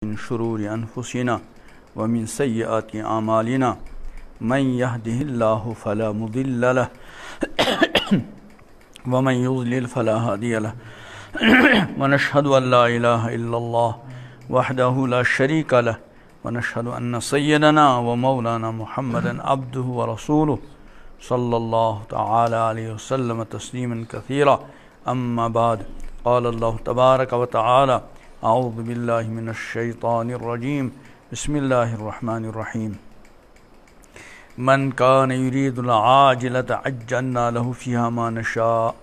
من شرور أنفسنا ومن سيئات أعمالنا من يهده الله فلا مضل له ومن يضلل فلا هادي له ونشهد أن لا إله إلا الله وحده لا شريك له ونشهد أن سيدنا ومولانا محمدا عبده ورسوله صلى الله تعالى عليه وسلم تسليما كثيرا أما بعد قال الله تبارك وتعالى أعوذ بالله من الشيطان الرجيم بسم الله الرحمن الرحيم من كان يريد العاجلة عجلنا له فيها ما نشاء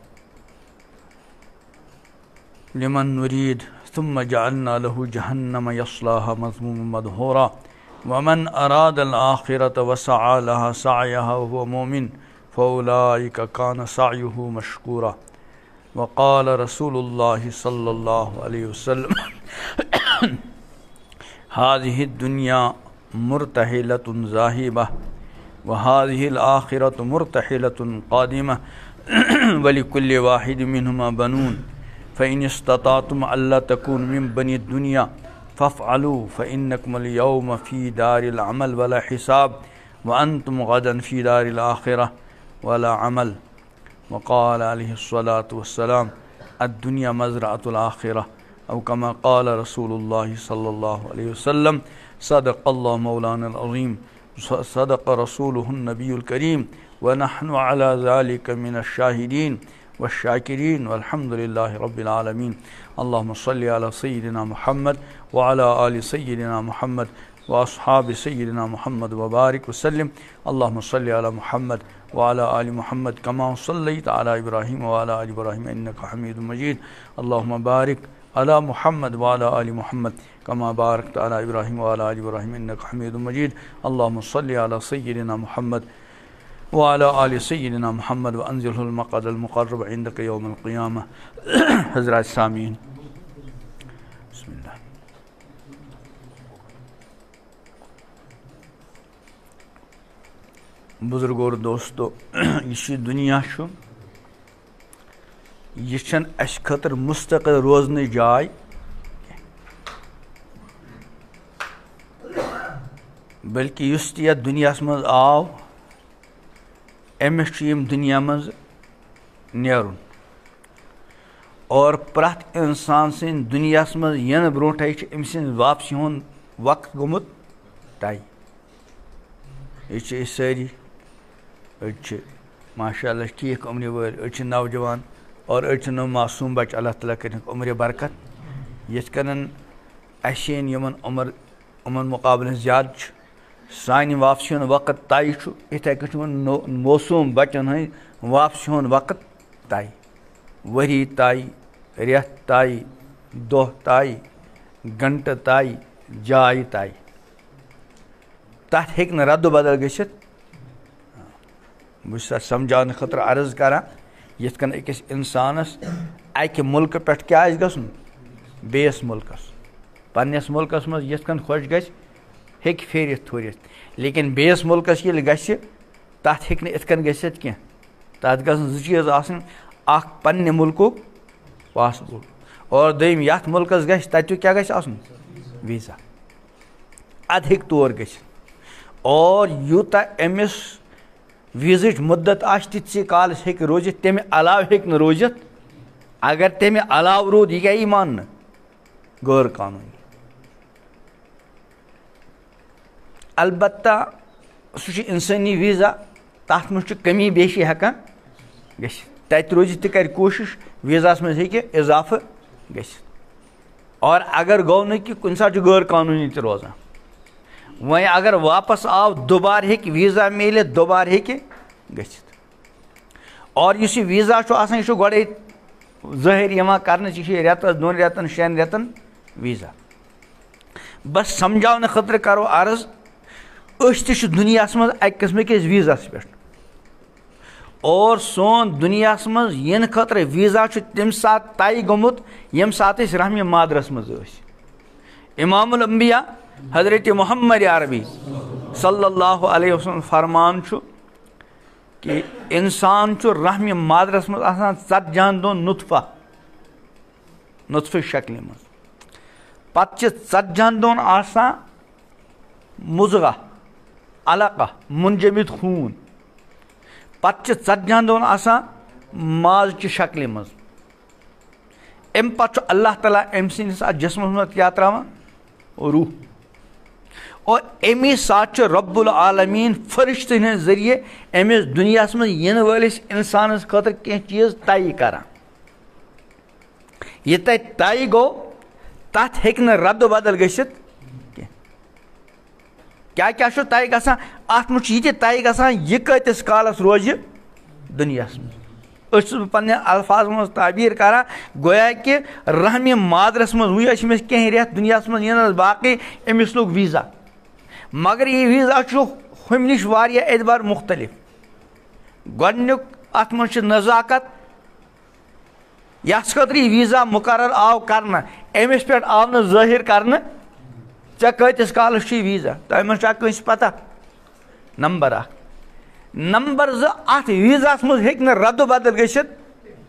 لمن نريد ثم جعلنا له جهنم يصلاها مذموما مدحورا ومن أراد الآخرة وسعى لها سعيها وهو مؤمن فأولئك كان سعيه مشكورا وقال رسول الله صلى الله عليه وسلم هذه الدنيا مرتحلة ذاهبة وهذه الآخرة مرتحلة قادمة ولكل واحد منهما بنون فإن استطعتم ألا تكونوا من بني الدنيا فافعلوا فإنكم اليوم في دار العمل ولا حساب وأنتم غدا في دار الآخرة ولا عمل وقال عليه الصلاة والسلام الدنيا مزرعة الآخرة أو كما قال رسول الله صلى الله عليه وسلم صدق الله مولانا العظيم صدق رسوله النبي الكريم ونحن على ذلك من الشاهدين والشاكرين والحمد لله رب العالمين اللهم صل على سيدنا محمد وعلى آل سيدنا محمد وأصحاب سيدنا محمد وبارك وسلم اللهم صل على محمد وعلى آل محمد كما صليت على إبراهيم وعلى آل إبراهيم إنك حميد مجيد اللهم بارك على محمد وعلى آل محمد كما باركت على إبراهيم وعلى آل إبراهيم إنك حميد مجيد اللهم صل على سيدنا محمد وعلى آل سيدنا محمد وأنزله المقعد المقرب عندك يوم القيامة حضرات سامعین بسم اللہ بزرگ اور دوستو یہ دنیا یہ چھن اس خاطر مستقل روزن جائے بلکہ اس تہ دنیا مز آو امس دنیا مز نیرن اور پرت انسان سن دنیا مز ین برونٹے ام سن واپسی ہن وقت گومت طے یہ ساری ماشاء اللہ ٹھیک عمر ول اڑ نوجوان اور اڑ نو معصوم بچ اللہ تعالیٰ کرن عمر برکت یت کنن اشین یمن عمر امن مقابل زیادہ سانہ واپسی ہند وقت طے اتھے کن موسوم بچن ہند واپسی ہند وقت طے وری طے ریت طے دہ طے گھنٹہ طے جائے طے تک ہیکہ رد و بدل گژھت بہت سمجھانے خاطر عرض کران یت کن اکس انسانس اکہ ملک پہ کیا گھن بیس ملکس پنس ملکس مز یت کن خوش گژھِ ہیکہ پھیرتھ تھورتھ لیکن بیس ملکس ییٚلہِ گژھِ تتھ ہیکہ نہٕ یِتھ کن گٔژھِتھ کینٛہہ تتھ گژھن زٕ چیٖز آسٕنۍ اکھ پننہِ ملکُک پاسپورٹ اور دوٚیِم یتھ ملکس گژھِ تتیُک کیٛاہ گژھِ آسُن ویٖزا ادٕ ہیکہِ تور گٔژھِتھ اور یوٗتاہ أمِس ویٖزٕچ مُدت آسہِ تِتسٕے کالس ہیکہِ روٗزِتھ تمہِ علاوٕ ہیکہِ نہٕ روٗزِتھ اگر تمہِ علاوٕ روٗد یہِ کیٛاہ یی ماننہٕ غٲر قانوٗنی البتہ سُہ چھُ اِنسٲنی ویٖزا تتھ منٛز چھُ کمی بیشی ہٮ۪کان گٔژھِتھ تتہِ روزِ تہِ کرِ کوٗشش ویٖزاہس منٛز ہیٚکہِ اضافہٕ گٔژھِتھ اور اگر گوٚو نہٕ کہِ کُنہِ ساتہٕ چھُ غٲر قانوٗنی تہِ روزان وۄنۍ اگر واپس آو دوبارٕ ہیٚکہِ ویٖزا میٖلِتھ دوبارٕ ہیٚکہِ گٔژھِتھ اور یُس یہِ ویٖزا چھُ آسان یہِ چھُ گۄڈے ظٲہِر یِوان کرنہٕ یہِ چھُ رٮ۪تس 2 رٮ۪تن 6 رٮ۪تن ویٖزا بس سمجھاونہٕ خٲطرٕ کرو عرض أسۍ تہِ چھِ دُنیاہس منٛز اکہِ قٕسمہٕ کِس ویٖزاہس پٮ۪ٹھ اور سون دُنیاہس منٛز یِنہٕ خٲطرٕ ویٖزا چھُ تمہِ ساتہٕ طے گوٚمُت ییٚمہِ ساتہٕ أسۍ رحمِ مادرس منٛز ٲسۍ امام الانبیا حضرت محمد عربی صلی اللہ علیہ وسلم فرمان چھُ کہ انسان چھُ رحمِ مادرس منٛز آسان 40 دۄہن نطفہ شکلہِ منٛز پتہ ژتجہن دۄہن آسان مُضغہ علقہ منجمد خوٗن پتہٕ ژتجہن دۄہن آسان مازچہِ شکلہِ منٛز امہِ پتہٕ چھُ اللہ تعالیٰ أمۍ سٕنٛدِس اَتھ جسمس منٛز کیٛاہ ترٛاوان روح اور امی ساتہٕ چھُ رۄب العالمیٖن فرشتن ہٕنٛدِ ذٔریعہٕ أمِس دُنیاہس منٛز یِنہٕ وٲلِس انسانس خٲطرٕ کینٛہہ چیٖز طے کران یہِ تتہِ طے گوٚو تتھ ہیٚکہِ نہٕ ردٕ بدل گٔژھِتھ کیٛاہ کیٛاہ چھُ طے گژھان اتھ منٛز چھُ یہِ تہِ طے گژھان یہِ کۭتِس کالس روزِ دُنیاہس منٛز أسۍ چھُس بہٕ پننٮ۪ن الفاظن منٛز تعبیٖر کران گویا کہِ رحمِ مادرس منٛز وٕنۍ ٲسۍ أمِس کینٛہہ رٮ۪تھ دُنیاہس منٛز یِنس باقٕے أمِس لوٚگ ویٖزا مگر یہِ ویٖزا چھُ ہُمہِ نِش واریاہ اعتبار مختلف گۄڈنیُک اتھ منٛز چھِ نزاکت یتھ خٲطرٕ یہِ ویٖزا مُقرر آو کرنہٕ أمِس پٮ۪ٹھ آو نہٕ ظٲہِر کرنہٕ ژےٚ کۭتِس کالس چھُے ویٖزا تۄہہِ منٛز چھا کٲنٛسہِ پتہ نمبر اکھ نمبر زٕ اتھ ویٖزاہس منٛز ہیٚکہِ نہٕ ردٕ بدل گٔژھِتھ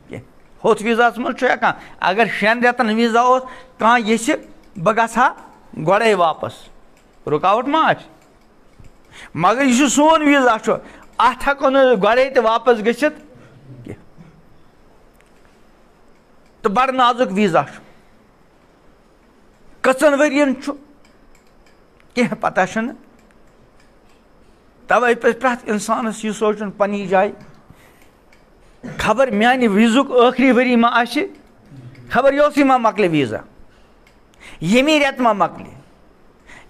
کینٛہہ ہُتھ ویٖزاہس منٛز چھُ ہٮ۪کان اگر 6 رٮ۪تن ویٖزا اوس کانٛہہ یژھِ بہٕ گژھٕ ہا گۄڈے واپس رُکاوٹ ما آسہِ مگر یُس یہِ سون ویٖزا چھُ اتھ ہٮ۪کو نہٕ گۄڈے تہِ واپس گٔژھِتھ کینٛہہ تہٕ بڑٕ نازُک ویٖزا چھُ کٔژن ؤرین چھُ کینٛہہ پتہ چھُنہٕ توے پزِ پرٛٮ۪تھ انسانس یہِ سونٛچُن پننہِ جایہِ خبر میانہِ ویٖزُک ٲخری ؤری ما آسہِ خبر یوسٕے ما مۄکلہِ ویٖزا ییٚمی رٮ۪تہٕ ما مۄکلہِ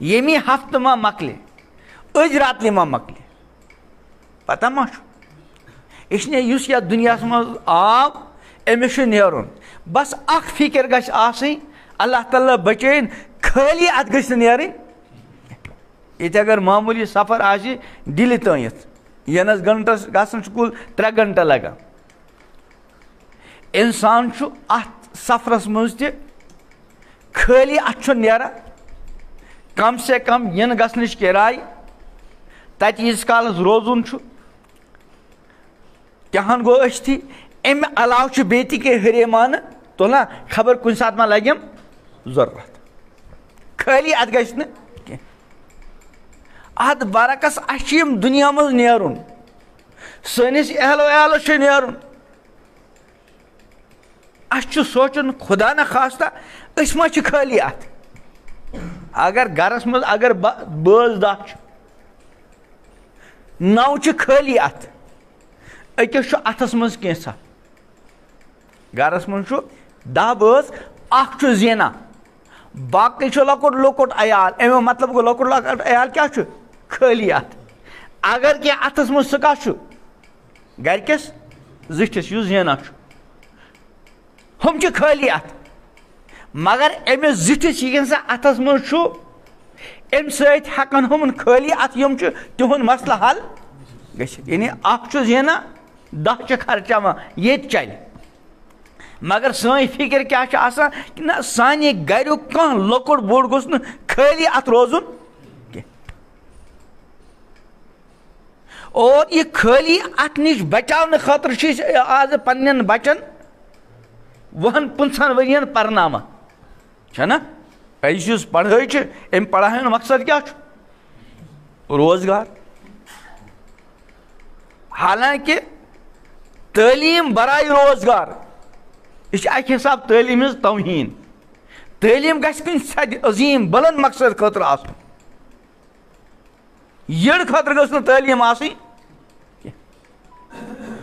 ییٚمی ہفتہٕ ما مۄکلہِ أزۍ راتنہِ ما مۄکلہِ پتہ ما چھُ اِسلیے یُس یتھ دُنیاہس منٛز آو أمِس چھُ نیرُن بس اکھ فِکر گژھِ آسٕنۍ اللہ تعالیٰ بچٲیِن خٲلی اتھ گٔژھِ نہٕ نیرٕنۍ ییٚتہِ اگر معموٗلی سفر آسہِ دِلہِ تانٮ۪تھ یِنس گنٹس گژھان چھُ کُل 3 گنٹہٕ لگان انسان چھُ اتھ سفرس منٛز تہِ خٲلی اتھ چھُ نیران کم سے کم یِنہٕ گژھنٕچ کِراے تتہِ ییٖتِس کالس روزُن چھُ کیٛاہن گوٚو أسۍتھٕے امہِ علاوٕ چھُ بیٚیہِ تہِ کینٛہہ ہُریمانہٕ تُلان خبر کُنہِ ساتہٕ ما لگٮ۪م ضروٗرت خٲلی اتھ گژھِ نہٕ کینٛہہ اتھ برعکس اسہِ چھُ یِم دُنیا منٛز نیرُن سٲنِس اہلو عیالس چھُ نیرُن اسہِ چھُ سونٛچُن خدا نہ خاستہ أسۍ ما چھِ خٲلی اتھ اگر گرس منٛز اگر بٲژ 10 چھِ 9 چھِ خٲلی اتھ أکِس چھُ اتھس منٛز کینٛژھا گرس منٛز چھُ 10 بٲژ اکھ چھُ زینان باقٕے چھُ لۄکُٹ لۄکُٹ عیال امیُک مطلب گوٚو لۄکُٹ لۄکُٹ عیال کیٛاہ چھُ خٲلی اتھ اگر کینٛہہ اتھس منٛز سُہ کتھ چھُ گرِکِس زِٹھِس یُس زینان چھُ ہُم چھِ خٲلی اتھ مگر أمِس زِٹھِس یہِ سا اتھس منٛز چھُ امہِ سۭتۍ ہٮ۪کن ہُمن خٲلی اتھ یِم چھِ تِہُنٛد مسلہٕ حل گٔژھِتھ یعنی اکھ چھُ زینان 10 چھِ خرچاوان ییٚتہِ چلہِ مگر سٲنۍ فِکر کیٛاہ چھِ آسان کہِ نہ سانہِ گریُک کانٛہہ لۄکُٹ بوٚڑ گوٚژھ نہٕ خٲلی اتھ روزُن کینٛہہ اور یہِ خٲلی اتھ نِش بچاونہٕ خٲطرٕ چھِ أسۍ آزٕ پننٮ۪ن بچن 20-25 ؤرین پرناوان چھنا یُس پڑھٲے چھِ امہِ پڑھٲے ہُنٛد مقصد کیٛاہ چھُ روزگار حالانکہِ تعلیٖم برایے روزگار یہِ چھِ اکہِ حساب تعلیٖم ہٕنٛز توہیٖن تعلیٖم گژھِ کُنہِ سدِ عظیٖم بلند مقصد خٲطرٕ آسُن یٔڈ خٲطرٕ گٔژھ نہٕ تعلیٖم آسٕنۍ کینٛہہ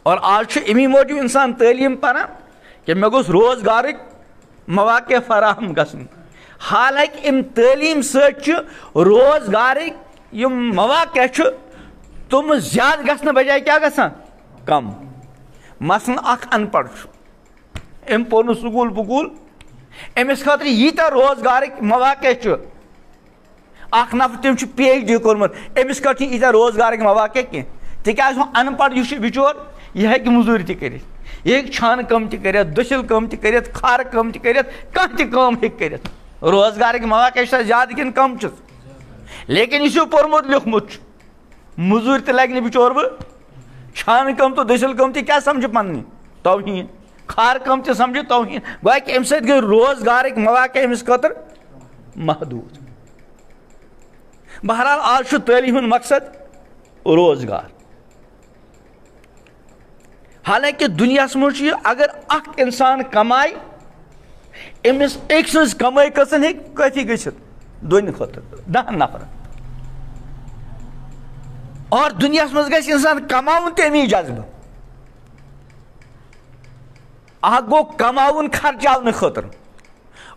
اور آز چھُ امی موٗجوٗب انسان تعلیٖم پران کہ مےٚ گوٚژھ روزگارٕکۍ مواقع فراہم گژھٕنۍ حالانکہِ امہِ تعلیٖم سۭتۍ چھُ روزگارٕکۍ یِم مواقع چھُ تِم زیادٕ گژھنہٕ بجاے کیٛاہ گژھان کم مثلاً اکھ ان پڑھ چھُ أمۍ پوٚر نہٕ سکوٗل وکوٗل أمِس خٲطرٕ ییٖتیاہ روزگارٕکۍ مواقع چھُ اکھ نفر تٔمۍ چھُ PhD کوٚرمُت أمِس خٲطرٕ چھِ ییٖتیاہ روزگارٕکۍ مواقع کینٛہہ تِکیٛازِ ہُہ ان پڑھ یُس چھُ بِچور یہِ ہیٚکہِ موٚزوٗرۍ تہِ کٔرِتھ یہِ ہیٚکہِ چھانہٕ کٲم تہِ کٔرِتھ دٔسِل کٲم تہِ کٔرِتھ کھارٕ کٲم تہِ کٔرِتھ کانٛہہ تہِ کٲم ہیٚکہِ کٔرِتھ روزگارٕکۍ مواقع چھِ زیادٕ کِنہٕ کم چھِس لیکن یُس یہِ پوٚرمُت لیوٗکھمُت چھُ موٚزوٗرۍ تہِ لگہِ نہٕ بِچور وۄنۍ چھانہٕ کٲم تہٕ دٔسِل کٲم تہِ کیٛاہ سمجھِ پننہِ توہیٖن کھار کم تہ سمجھو توہین گویا کہ امہ سۭتۍ گٔے روزگارٕکۍ مواقع أمِس خٲطرٕ محدوٗد. بہرحال آز چھُ تعلیٖم ہُنٛد مقصد روزگار. حالانکہ دُنیاہس منٛز چھُ یہِ اگر اکھ اِنسان کمایہِ أمِس أکۍ سٕنٛز کمٲے کٔژن ہیٚکہِ کٲفی گٔژھِتھ دۄنہِ خٲطرٕ 10 نفرن. اور دُنیاہس منٛز گژھِ اِنسان کماوُن تہِ امی جذبہٕ. اکھ گوٚو کماوُن خرچاونہٕ خٲطرٕ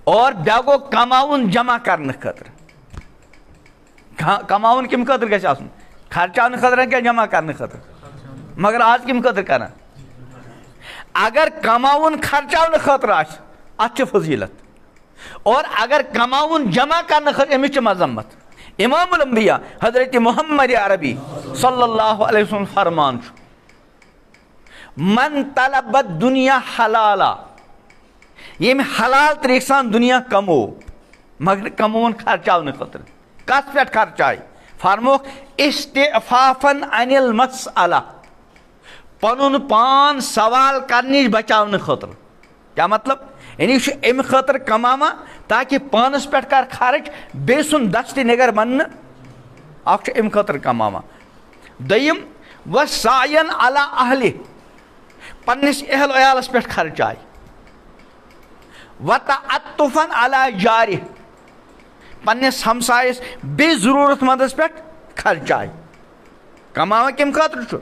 اور بیٛاکھ گوٚو کماوُن جمع کرنہٕ خٲطرٕ. کماوُن کمہِ خٲطرٕ گژھِ آسُن؟ خرچاونہٕ خٲطرٕ کیٛاہ جمع کرنہٕ خٲطرٕ؟ مگر آز کمہِ خٲطرٕ کران؟ اگر کماوُن خرچاونہٕ خٲطرٕ آسہِ اتھ چھِ فضیلت اور اگر کماوُن جمع کرنہٕ خٲطرٕ أمِس چھِ مذمت. امام الانبیاء حضرت محمد عربی صلی اللہ علیہ وسلم فرمان چھُ من طلب الدنیا حلالا ییٚمۍ حلال طریقہٕ سان دُنیا کموو مگر کمووُن خرچاونہٕ خٲطرٕ. کتھ پٮ۪ٹھ خرچایہِ؟ فرموکھ استعفافن عن المسألہ پنُن پان سوال کرنٕچ بچاونہٕ خٲطرٕ. کیٛاہ مطلب؟ یعنی یہِ چھُ امہِ خٲطرٕ کماوان تاکہِ پانس پٮ۪ٹھ کر خرٕچ بیٚیہِ سُنٛد دستہِ نِگر بننہٕ. اکھ چھُ امہِ خٲطرٕ کماوان. دوٚیِم وسعین علی اہلہِ پننِس اہل عیالس پٮ۪ٹھ خرچاے. وتعطفن علی جارِ پننِس ہمسایس بیٚیہِ ضروٗرت منٛدس پٮ۪ٹھ خرچاے. کماوان کمہِ خٲطرٕ چھُ؟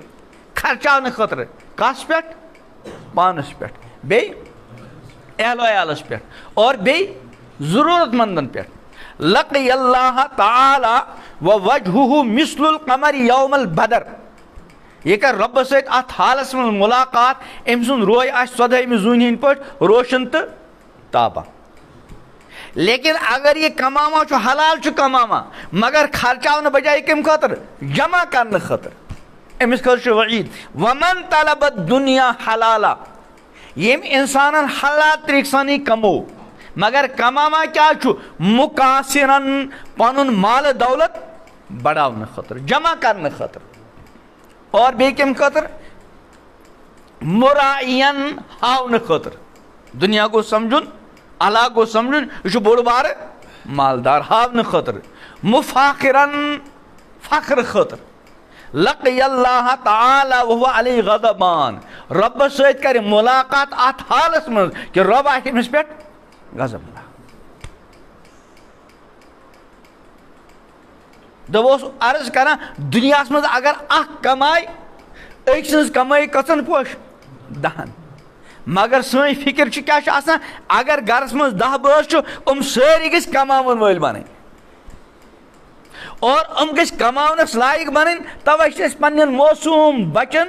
خرچاونہٕ خٲطرٕ. کس پٮ۪ٹھ؟ پانس پٮ۪ٹھ بیٚیہِ اہل عیالس پٮ۪ٹھ اور بیٚیہِ ضروٗرت مندن پٮ۪ٹھ. لقی اللہ تعالیٰ ووجہہ مثل القمر یوم البدر یہ کر رۄبس سۭتۍ اتھ حالس منٛز ملاقات أمۍ سُنٛد روے آسہِ 14مہِ زوٗنہِ ہٕنٛدۍ پٲٹھۍ روشن تہٕ تابان. لیکن اگر یہ کماوان چھُ حلال چھُ کماوان مگر خرچاونہٕ بجایہِ کمہِ خٲطرٕ؟ جمع کرنہٕ خٲطرٕ. أمِس خٲطرٕ چھُ وعیٖد. ومن طلب الدنیا حلالا ییٚمۍ انسانن حلال طریقہٕ سانٕے کموو مگر کماوان کیٛاہ چھُ؟ مُقاصِرن پنُن مالہٕ دولت بڑاونہٕ خٲطرٕ جمع کرنہٕ خٲطرٕ اور بیٚیہِ کمہِ خٲطرٕ؟ مُرائین ہاونہٕ خٲطرٕ. دُنیا گوٚو سمجھُن اللہ گوٚو سمجھُن یہِ چھُ بوٚڑ بارٕ مالدار ہاونہٕ خٲطرٕ. مُفاخِرن فخرٕ خٲطرٕ. لقی اللہ تعالیٰ وہو علیہ غضبان رۄبس سۭتۍ کرِ ملاقات اتھ حالس منٛز کہِ رۄب آسہِ أمِس پٮ۪ٹھ غضب. دوٚپُس عرض کران دُنیاہس منٛز اگر اکھ کمایہِ أکۍ سٕنٛز کمٲے کٔژن پوش؟ 10. مگر سٲنۍ فکر چھِ کیٛاہ چھُ آسان اگر گرس منٛز 10 بٲژ چھُ سٲری گٔژھۍ کماوَن وٲلۍ بنٕنۍ اور گٔژھۍ کماونس لایق بنٕنۍ. توے چھِ أسۍ پننٮ۪ن موسوٗم بچن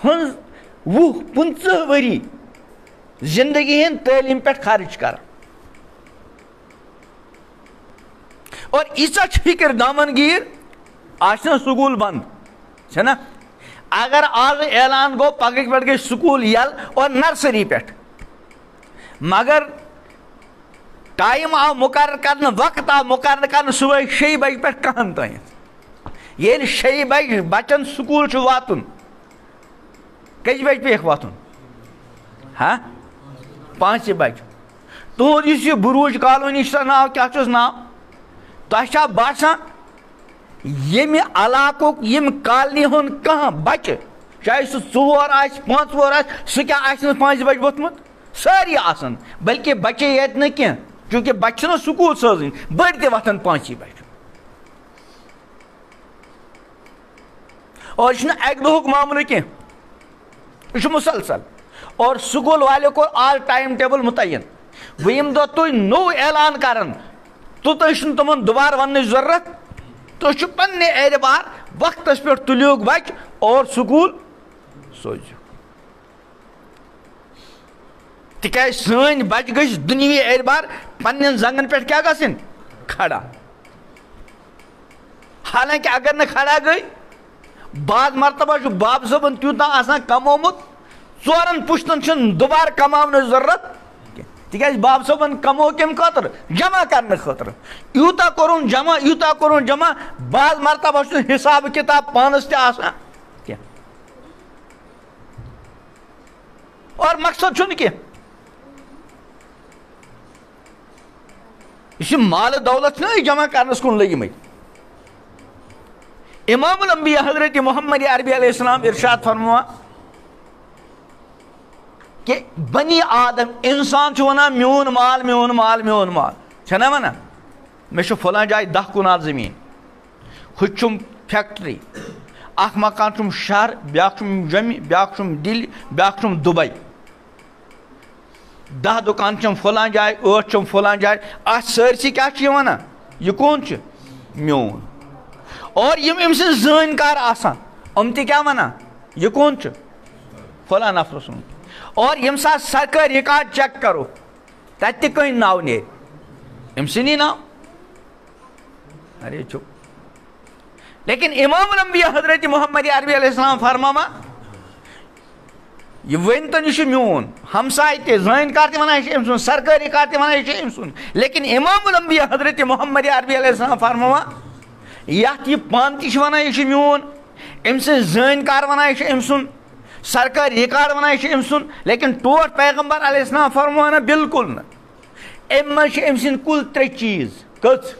ہٕنٛز 20-25 ؤری زندگی ہٕنٛدۍ تعلیٖم پٮ۪ٹھ خرٕچ کران اور ییٖژاہ چھِ فکر دامن گیٖر آسہِ نہ سکوٗل بنٛد چھنا. اگر آز اعلان گوٚو پگہٕکۍ پٮ۪ٹھ گٔے سکوٗل یلہٕ اور نرسری پٮ۪ٹھ مگر ٹایم آو مقرر کرنہٕ وقت آو مقرر کرنہٕ صبحٲے 6 بجہِ پٮ۪ٹھ 10 تانٮ۪تھ. ییٚلہِ 6 بجہِ بچن سکوٗل چھُ واتُن کٔژِ بجہِ پیٚیَکھ وۄتھُن؟ 5 بجہِ. تُہُنٛد یُس یہِ بروج کالونی چھُ ناو کیٛاہ چھُس ناو؟ تۄہہِ چھا باسان ییٚمہِ علاقُک ییٚمہِ کالنی ہُنٛد کانٛہہ بچہِ چاہے سُہ 4 آسہِ 5 وُہر آسہِ سُہ کیٛاہ آسہِ نہٕ 5 بجہِ ووٚتھمُت؟ سٲری آسان بلکہِ بچے ییٚتہِ نہٕ کینٛہہ چوٗنٛکہِ بچہِ چھِنہ سکوٗل سوزٕنۍ بٔڑۍ تہِ وۄتھان 5 بجہِ. اور یہِ چھُنہٕ اکہِ دۄہُک معاملہٕ کینٛہہ یہِ چھُ مُسلسل اور سکوٗل والیو کوٚر آز ٹایم ٹیبل مُتعین. وۄنۍ ییٚمہِ دۄہ تُہۍ نوٚو اعلان کرن توٚتانۍ چھُنہٕ تِمن دُبارٕ وننٕچ ضروٗرت. تُہۍ چھِو پننہِ اعتبار وقتس پٮ۪ٹھ تُلِوُکھ بچہِ اور سکوٗل سوٗزِو. تِکیٛازِ سٲنۍ بچہِ گٔژھۍ دُنیوی اعتبار پننٮ۪ن زنٛگن پٮ۪ٹھ کیٛاہ گژھٕنۍ؟ کھڑا. حالانکہِ اگر نہٕ کھڑا گٔے بعض مرتبہ چھُ باب صٲبن تیوٗتاہ آسان کمومُت 4 پُشتن چھُنہٕ دُبارٕ کماونٕچ ضروٗرت کینٛہہ تِکیٛازِ باب صٲبن کموو کمہِ خٲطرٕ؟ جمع کرنہٕ خٲطرٕ. یوٗتاہ کوٚرُن جمع بعض مرتبہ چھُنہٕ حساب کِتاب پانس تہِ آسان کینٛہہ. اور مقصد چھُنہٕ کینٛہہ یہ چھُ مال دولت چھِنہ جمع کرنس کُن لٔگۍمٕتۍ امام الانبیاء حضرت محمد عربی علیہ السلام ارشاد فرماوان کہ بنی آدم انسان چھُ ونان میون مال میون مال میون مال چھنا ونان مےٚ چھُ فلان جایہِ 10 کنال زٔمیٖن ہُتہِ چھُم فیکٹری اکھ مکان چھُم شہر بیاکھ چھُم جوٚمہِ بیاکھ چھُم دِلہِ بیاکھ چھُم دُبے 10 دُکان چھِم فلان جایہِ 8 چھِم فلان جایہِ اتھ سٲرسٕے کیاہ چھِ یہِ ونان یہِ کون چھُ میون اور یِم أمۍ سٕنٛدۍ زٲنۍ کار آسان یِم تہِ کیاہ ونان یہِ کون چھُ فلان نفرٕ سُنٛد اور ییٚمہِ ساتہٕ سرکٲرۍ رِکاڈ چیک کرو تتہِ تہِ کٕہٕنٛدۍ ناو نیرِ أمۍ سٕنٛدی ناو ارے چھُ لیکن امام الانبیاء حضرت محمد عربی علیہ السلام فرماوان یہ ؤنۍتن یہِ چھُ میون ہمساے تہِ زٲنۍ کار تہِ ونان یہِ چھُ أمۍ سُنٛد سرکٲرۍ رِکاڈ تہِ ونان یہِ چھُ أمۍ سُنٛد لیکن امام الانبیاء حضرت محمد عربی علیہ السلام فرماوان یتھ یہِ پانہٕ تہِ چھُ ونان یہِ چھُ میون أمۍ سٕنٛدۍ زٲنۍ کار ونان یہِ چھُ أمۍ سُنٛد سرکٲرۍ رِکاڈ ونان یہِ چھُ أمۍ سُنٛد لیکن ٹوٹھ پیغمبر علیہ السلام فرماوان بالکل نہٕ اَمہِ منٛز چھِ أمۍ سٕنٛدۍ کُل 3 چیٖز کٔژ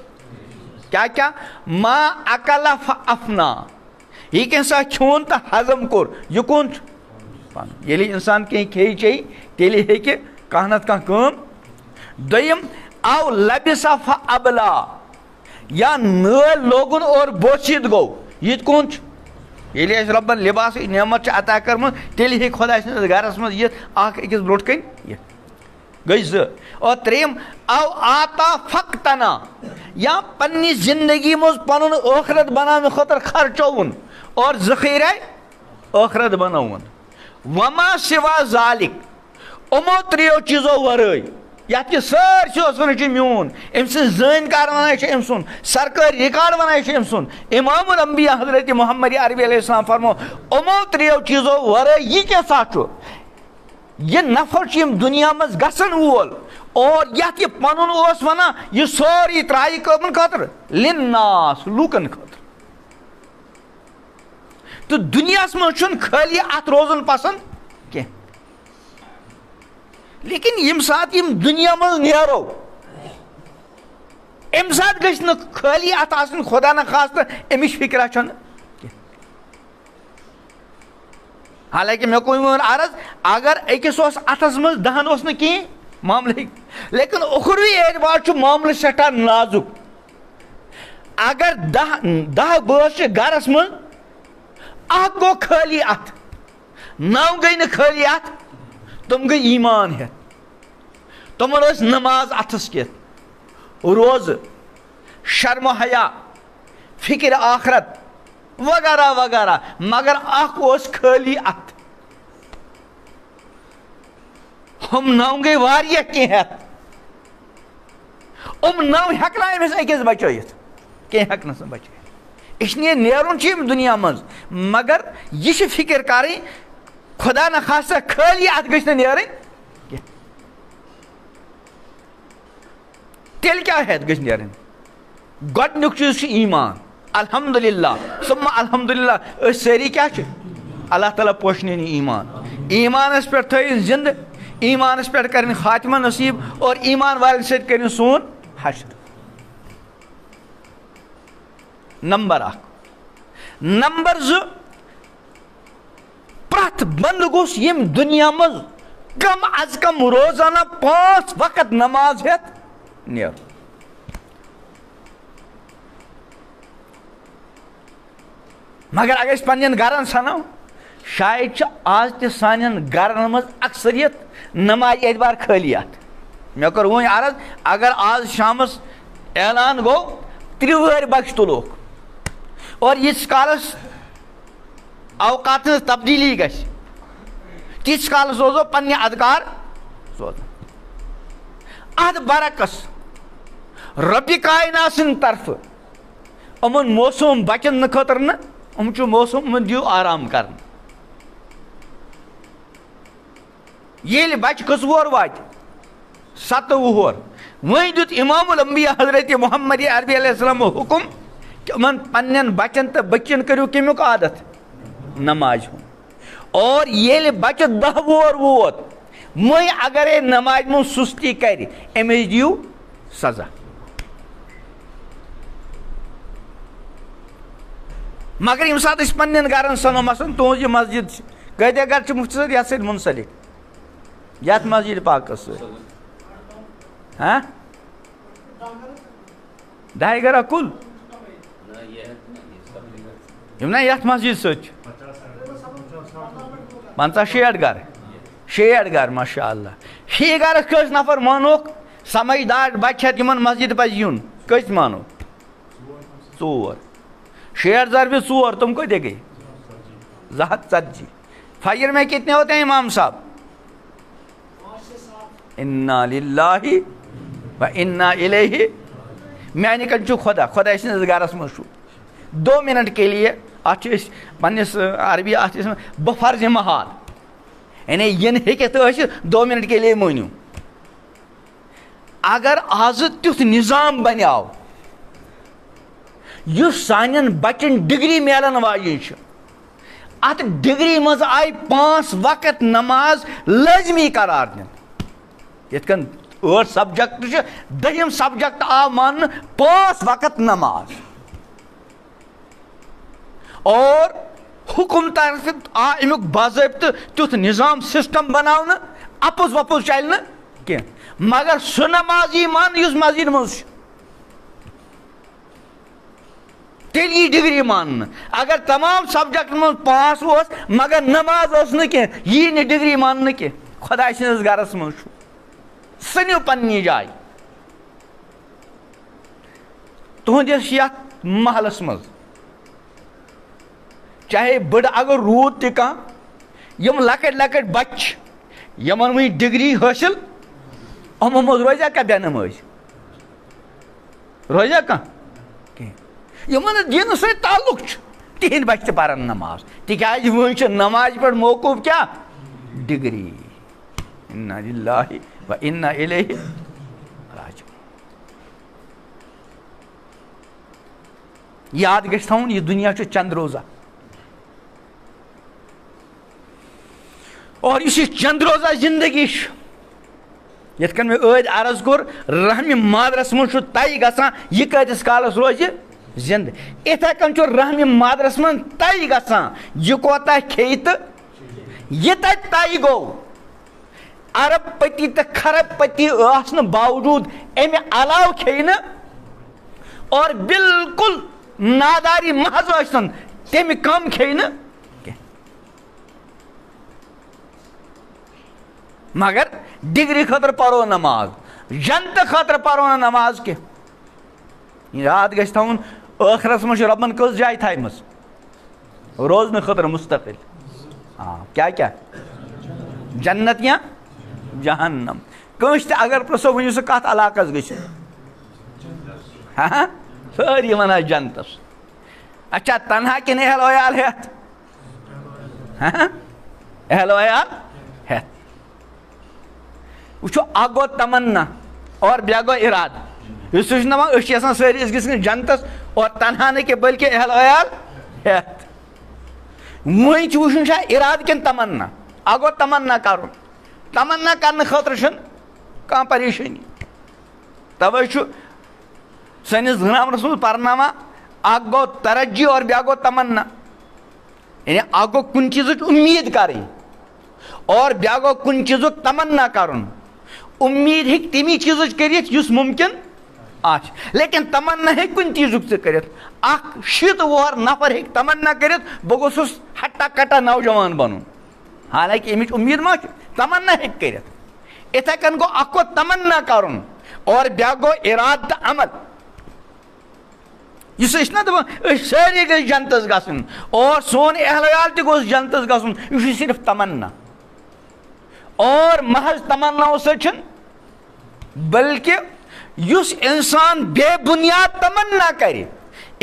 کیٛاہ ما اکلا فافنا یہِ کیٚنٛہہ سا کھیوٚن تہٕ ہضم کوٚر یہِ کُن چھُ پَنُن ییٚلہِ اِنسان کینٛہہ کھیٚیہِ چیٚیہِ تیٚلہِ ہیٚکہِ کانٛہہ نتہٕ کانٛہہ کٲم دوٚیِم او لبسا فابلا یا نٲلۍ لوگُن اور بوسِتھ گوٚو یہِ تہِ کُن چھُ ییٚلہِ اَسہِ رۄبن لِباسٕچ نعمت چھِ عطا کٔرمٕژ تیٚلہِ ہیٚکہِ خۄداے سٕنٛدِس گرس منٛز یِتھ اکھ أکِس برونٛٹھ کَنۍ یِتھ گٔے 2 اور 3 او آتا فقتنا یا پننہِ زندگی منٛز پنُن ٲخرت بناونہٕ خٲطرٕ خرچووُن اور ذخیٖرے ٲخرت بنووُن وما سوا ذالِک یِمو 3 چیٖزو ورٲے یتھ یہِ سٲرسٕے اوس ونان یہِ چھُ میون أمۍ سٕنٛدۍ زٲنۍ کار ونان یہِ چھُ أمۍ سُنٛد سرکٲرۍ رِکاڈ ونان یہِ چھُ أمۍ سُنٛد امام الانبیاء حضرت محمد عربی علیہ السلام فرمو یِمو 3 چیٖزو ورٲے یہِ کیٛاہ سا چھُ یہِ نفر چھُ ییٚمہِ دُنیا منٛز گژھن وول اور یتھ یہِ پنُن اوس ونان یہِ سورُے ترٛایہِ کٕمن خٲطرٕ لِناس لوٗکن خٲطرٕ تہٕ دُنیاہس منٛز چھُنہٕ خٲلی اتھ روزُن پسنٛد کینٛہہ لیکن ییٚمہِ ساتہٕ یِم دُنیا منٛز نیرو امہِ ساتہٕ گژھِ نہٕ خٲلی اتھ آسٕنۍ خۄدا نخواستہٕ امِچ فِکرا چھنہٕ حالانکہِ مےٚ کوٚر وۄنۍ عرض اگر أکِس اوس اتھس منٛز 10 اوس نہٕ کِہیٖنۍ معاملہٕ لیکن اُخروی اعتبار چھُ معاملہٕ سٮ۪ٹھاہ نازُک اگر 10 بٲژ چھِ گرس منٛز اکھ گوٚو خٲلی اتھ 9 گٔے نہٕ خٲلی اتھ تِم گٔے ایمان ہٮ۪تھ تِمن ٲسۍ نماز اتھس کٮ۪تھ روزٕ شرم و حیا فکر آخرت وغیرہ وغیرہ مگر اکھ اوس خٲلی اتھ ہُم 9 گٔے واریاہ کینٛہہ ہٮ۪تھ 9 ہٮ۪کنا أمِس أکِس بچٲیِتھ کینٛہہ ہٮ۪کنس نہٕ بچٲیِتھ اِسلیے نیرُن چھُ ییٚمہِ دُنیا منٛز مگر یہِ چھِ فِکر کرٕنۍ خۄدا نخواستہ خٲلی اتھ گٔژھۍ نہٕ نیرٕنۍ کینٛہہ تیٚلہِ کیٛاہ ہٮ۪تھ گٔژھۍ نیرٕنۍ گۄڈنیُک چیٖز چھُ ایمان الحمدُاللہ سُمہ الحمدُاللہ أسۍ سٲری کیٛاہ چھِ اللہ تعالیٰ پوشنٲیِن یہِ ایمانس پٮ۪ٹھ تھٲیِن زندٕ ایمانس پٮ۪ٹھ کٔرِنۍ خاتمہ نصیٖب اور ایمان والٮ۪ن سۭتۍ کٔرِنۍ سون حشر نمبر 1 نمبر 2 پرٛٮ۪تھ بنٛدٕ گوٚژھ ییٚمہِ دُنیا منٛز کم از کم روزانہ 5 وقت نماز ہٮ۪تھ نیرُن مگر اگر أسۍ پننٮ۪ن گرن سنو شاید چھِ آز تہِ سانٮ۪ن گرن منٛز اکثریت نمازِ اعتبار خٲلی اتھ مےٚ کوٚر وۄنۍ عرض اگر آز شامس اعلان گوٚو 3 وٕہٕرۍ بچہِ تُلوکھ اور ییٖتِس کالس اوقات ہٕنٛز تبدیٖلی گژھِ تیٖتِس کالس روزو پننہِ ادکار سوزان اتھ برعکس رۄبہِ کاینات سٕنٛدِ طرفہٕ یِمن موسوٗم بچن نہٕ خٲطرٕ نہٕ یِم چھُ موسوٗم یِمن دِیِو آرام کرنہٕ ییٚلہِ بچہِ کٔژ وُہر واتہِ 7 وُہر وۄنۍ دیُت امام الانبیاء حضرت محمد عربی علیہ السلامو حُکم کہِ یِمن پننٮ۪ن بچن تہٕ بٔچین کٔرِو کمیُک عادت نمازِ ہُنٛد اور ییٚلہِ بچہِ 10 وُہر ووت وۄنۍ اگرے نمازِ منٛز سُستی کرِ أمِس دِیِو سزا. مگر ییٚمہِ ساتہٕ أسۍ پننٮ۪ن گرن سنو مثلاً تُہنٛز یہِ مسجد چھِ کۭتیاہ گرٕ چھِ مُفتی صٲب یتھ سۭتۍ مُنسلک یتھ مسجد پاکس سۭتۍ؟ ہاں 10 گرا کُل یِم نا یتھ مسجد سۭتۍ چھِ 50-60 گرٕ 60 گرٕ ماشاء اللہ. فی گرس کٔژ نفر مانوکھ سمجھدار بچہِ ہٮ۪تھ یِمن مسجد پزِ یُن؟ کٔژ مانو؟ 4. 60 ضربِ 4 تم کۭتیاہ گٔے؟ 240. فجر میں کتنے ہوتے ہیں امام صاحب؟ انا للہ و انا الیہ. میانہِ کن چھُ خدا خدا سٕنٛدِس گرس منٛز چھُ 2 منٹ کے لیے اتھ چھِ أسۍ پننِس عربی اتھ چھِ بفرض محال یعنی ینہٕ ہیٚکِتھ ٲسِتھ 2 منٹ کے لیے مٲنِو. اگر آز تیُتھ نظام بنیو یُس سانٮ۪ن بچن ڈگری میلن واجیٚنۍ چھِ اتھ ڈگری منٛز آیہِ 5 وقت نماز لٲزمی قرار دِنہٕ. یِتھ کٔنۍ 8 سبجکٹ چھِ 10م سبجکٹ آو ماننہٕ 5 وقت نماز اور حکم طرف آ امیُک باضٲبطہٕ تیُتھ نظام سسٹم بناونہٕ اپُز وپُز چلہِ نہٕ کینٛہہ. مگر سُہ نماز یی ماننہٕ یُس مسجد منٛز چھُ تیٚلہِ یی ڈگری ماننہٕ. اگر تمام سبجکٹن منٛز پاس اوس مگر نماز ٲس نہٕ کینٛہہ یی نہٕ ڈگری ماننہٕ کینٛہہ. خۄداے سٕنٛدِس گرس منٛز چھُ ژھٕنِو پننہِ جایہِ. تُہنٛدِس یتھ محلس منٛز چاہے بٔڑٕ اگر روٗد تہِ کانٛہہ یِم لۄکٕٹۍ لۄکٕٹۍ بچہِ چھِ یِمن وٕنہِ ڈگری حٲصِل یِمو منٛز روزیا کانٛہہ بے نمٲزۍ؟ روزیا کانٛہہ؟ کینٛہہ. یِمن نہٕ دیٖنہٕ سۭتۍ تعلق چھُ تِہنٛدۍ بچہِ تہِ پرن نماز تِکیازِ وۄنۍ چھِ نمازِ پٮ۪ٹھ موقوٗف کیٛاہ؟ ڈگری. انا للہ و انا الیہ راجعون. یاد گژھِ تھاوُن یہِ دُنیا چھُ چند روزہ اور یُس یہِ چند روزہ زندگی چھُ یِتھ کٔنۍ مےٚ ٲدۍ عرض کوٚر رحمِ مادرس منٛز چھُ طے گژھان یہِ کۭتِس کالس روزِ زندٕ. یِتھے کٔنۍ چھُ رحمِ مادرس منٛز طے گژھان یہِ کوتاہ کھیٚیہِ تہٕ یہِ تتہِ طے گوٚو ارب پتی تہٕ خرب پتی آسنہٕ باوجوٗد امہِ علاوٕ کھیٚیہِ نہٕ اور بالکل ناداری محض ٲسۍتن تمہِ کم کھیٚیہِ نہٕ کینٛہہ. مگر ڈگری خٲطرٕ پرو نماز جنتہٕ خٲطرٕ پرو نہٕ نماز کینٛہہ. یاد گژھِ تھاوُن ٲخرس منٛز چھِ رۄبن کٔژ جایہِ تھایمژ روزنہٕ خٲطرٕ مستقل. کیٛاہ کیٛاہ جنت یا جہنم. کٲنٛسہِ تہِ اگر پرٛژھو ؤنِو سا کتھ علاقس گٔژھِو سٲری ونان جنتس. اچھا تنہا کِنہٕ اہل ویال ہٮ۪تھ؟ اہل ویال ہٮ۪تھ. وٕچھو اکھ گوٚو تمنا اور بیٛاکھ گوٚو ارادٕ. یُس تُہۍ چھِو دپان أسۍ چھِ یژھان سٲری أسۍ گٔژھۍ جنتس اور تنہا نہٕ کینٛہہ بٔلکہِ اہل ویال ہٮ۪تھ. وۄنۍ چھُ وٕچھُن چھا ارادٕ کِنہٕ تمنا. اکھ گوٚو تمنا کرُن. تمنا کرنہٕ خٲطرٕ چھُنہٕ کانٛہہ پریشٲنی. توے چھُ سٲنِس گرامرس منٛز پرناوان اکھ گوٚو ترجی اور بیٛاکھ گوٚو تمنا. یعنی اکھ گوٚو کُنہِ چیٖزٕچ اُمید کرٕنۍ اور بیٛاکھ گوٚو کُنہِ چیٖزُک تمنا کرُن. اُمید ہیٚکہِ تمی چیٖزٕچ کٔرِتھ یُس مُمکِن آسہِ لیکن تمنا ہیٚکہِ کُنہِ چیٖزُک تہِ کٔرِتھ. اکھ 60 وُہر نفر ہیٚکہِ تمنا کٔرِتھ بہٕ گوٚژھُس ہٹا کٹا نوجوان بنُن حالانکہِ امِچ اُمید ما چھِ تمنا ہیٚکہِ کٔرِتھ. یِتھے کٔنۍ گوٚو اکھ گوٚو تمنا کرُن اور بیٛاکھ گوٚو ارادٕ تہٕ عمل. یُس أسۍ چھِنہ دپان أسۍ سٲری گٔژھۍ جنتس گژھٕنۍ اور سون اہل ویال تہِ گوٚژھ جنتس گژھُن یہِ چھُ صرف تمنا اور محض تمناو سۭتۍ چھُنہٕ بلکہِ یُس انسان بے بُنیاد تمنا کرِ.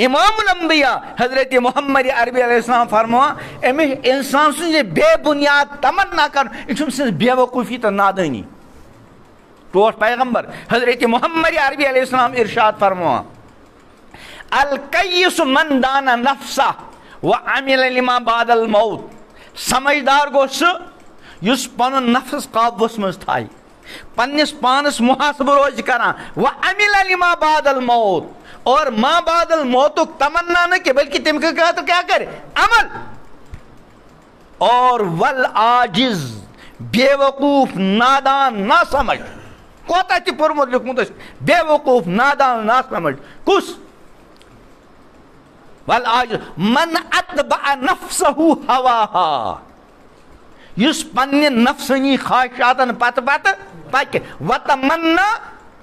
امام الانبیاء حضرت محمد عربی علیہ السلام فرماوان أمِس انسان سٕنٛز یہِ بے بُنیاد تمنا کرُن یہِ چھُ أمۍ سٕنٛز بے وقوٗفی تہٕ نادٲنی. ٹوٹھ پیغمبر حضرت محمد عربی علیہ السلام ارشاد فرماوان الکیس من دانا نفسہ وعمل لما بعد الموت. سمجھدار گوٚو سُہ یس پن نفس قابوس مز تھائی پنس پانس محاسبہ روز کران وعمل لما بعد الموت اور ما بعد الموت تمنا نہ کہ بلکہ تم کا تو کیا کرے عمل اور والعاجز بے وقوف نادان نہ سمجھ کوتا تی پورمت لکھمت بے وقوف نادان نہ سمجھ کس والعاجز من اتبع نفسہ ہواہا یس پنہ نفسانی خواہشاتن پتہ پتہ پکہ وتمنا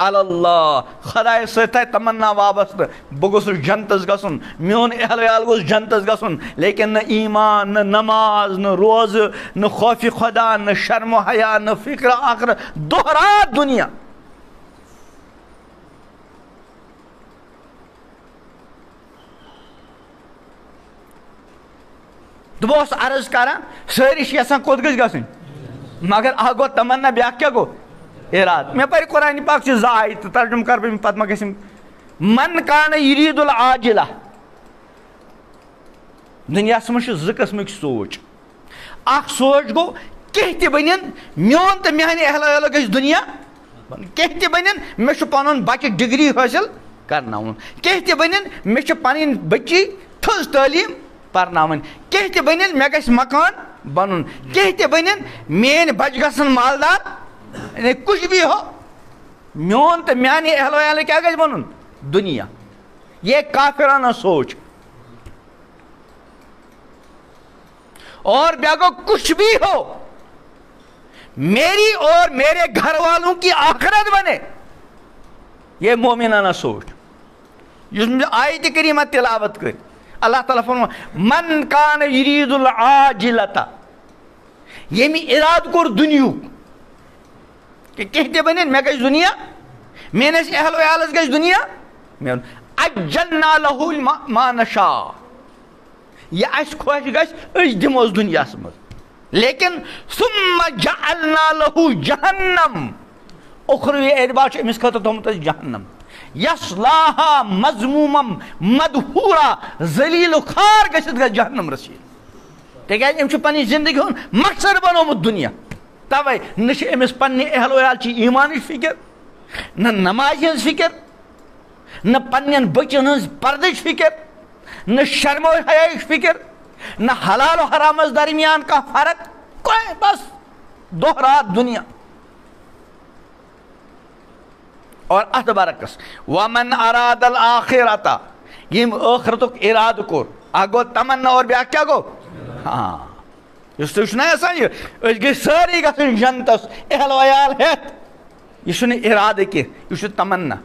علی اللہ خدائے سۭتۍ تمنا وابستہ بہ گوٚژھُس جنتس گژھُن میون اہل ویال گوٚژھ جنتس گژھُن لیکن نہ ایمان نہ نماز نہ روزٕ نہ خوفِ خدا نہ شرم و حیا نہ فکر آخرت دۄہ رات دنیا تو بہٕ اوسُس عرض کران سٲری چھِ یژھان کوٚت گٔژھۍ گژھٕنۍ مگر اکھ گوٚو تمنا بیٛاکھ کیٛاہ گوٚو اراد مےٚ پرِ قرآنِ پاک چھِ زٕ آیتہٕ ترجُمہٕ کر بہٕ پتہٕ ما گژھِ من کانہ یریٖد العاجلہ دُنیاہس منٛز چھِ زٕ قٕسمٕکۍ سونٛچ اکھ سونٛچ گوٚو کینٛہہ تہِ بٔنِن میون تہٕ میانہِ اہل ویلو گژھِ دُنیا کینٛہہ تہِ بٔنِن مےٚ چھُ پنُن بچہِ ڈگری حٲصِل کرناوُن کینٛہہ تہِ بٔنِن مےٚ چھِ پنٕنۍ بچی تھٔز تعلیٖم پرناوٕنۍ کینٛہہ تہِ بٔنِن مےٚ گژھِ مکان بنُن کینٛہہ تہِ بٔنِن میٲنۍ بچہِ گژھن مالدار کچھ بھی ہو میون تو میانہِ اہل ویال کیا گژھِ بنُن دنیا یہ کافرانہ سوچ اور بیاکھ گوٚو کچھ بھی ہو میری اور میرے گھر والوں کی آخرت بنے یہ مومنانہ سوچ یُس آیتِ کریمہ تلاوت کر اللہ تعالیٰ فرما من کان یریٖد العاجلۃ ییٚمہِ ارادٕ کوٚر دُنیُک کہ کینٛہہ تہِ بٔنِن مےٚ گژھِ دُنیا میٲنِس اہل ویالس گژھِ دُنیا میون عجلنا لہُ ما نشاء یہ اَسہِ خۄش گژھِ أسۍ دِموس دُنیاہس منٛز لیکن ثم جعلنا لہُ جہنم اُخروی اعتبار چھُ أمِس خٲطرٕ تھوٚمُت اَسہِ جہنم یصلاها مذمومم مدحورا ذلیٖل و خوار گٔژھِتھ گژھِ جہنم رسیٖد تِکیازِ أمۍ چھُ پنٕنۍ زندگی ہُنٛد مقصد بنومُت دُنیا توے نہ چھِ أمِس پننہِ اہل ویال چہِ ایمانٕچ فکر نہ نمازِ ہٕنٛز فکر نہ پننٮ۪ن بچن ہٕنٛز پردٕچ فکر نہ شرم و حیاہٕچ فکر نہ حلال و حرامس درمیان کانٛہہ فرق بس دۄہ رات دنیا اور اتھ برعکس ومن اراد الآخرۃ یٔمۍ ٲخرتُک ارادٕ کوٚر اکھ گوٚو تمنا اور بیٛاکھ کیٛاہ گوٚو ہاں یُس تُہۍ چھُو نا یژھان یہِ أسۍ گٔژھۍ سٲری گژھٕنۍ جنتس اہل ویال ہٮ۪تھ یہِ چھُنہٕ ارادٕ کینٛہہ یہِ چھُ تمنا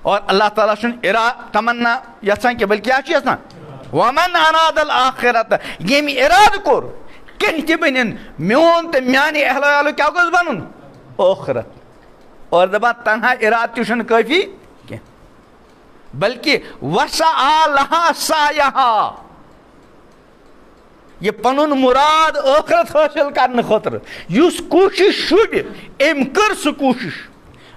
اور اللہ تعالیٰ چھُنہٕ تمنا یژھان کینٛہہ بلکہِ کیٛاہ چھُ یژھان ومن اراد الآخرۃ ییٚمۍ ارادٕ کوٚر کینٛہہ تہِ بٔنِن میون تہٕ میانہِ اہل ویالُک کیٛاہ گوٚژھ بنُن ٲخرت اور دپان تنہا ارادٕ تہِ چھُنہٕ کٲفی کینٛہہ بلکہِ وسعیٰ لہا سعیہا یہ پنُن مراد ٲخرت حٲصِل کرنہٕ خٲطرٕ یُس کوٗشش شوٗبہِ أمۍ کٔر سُہ کوٗشش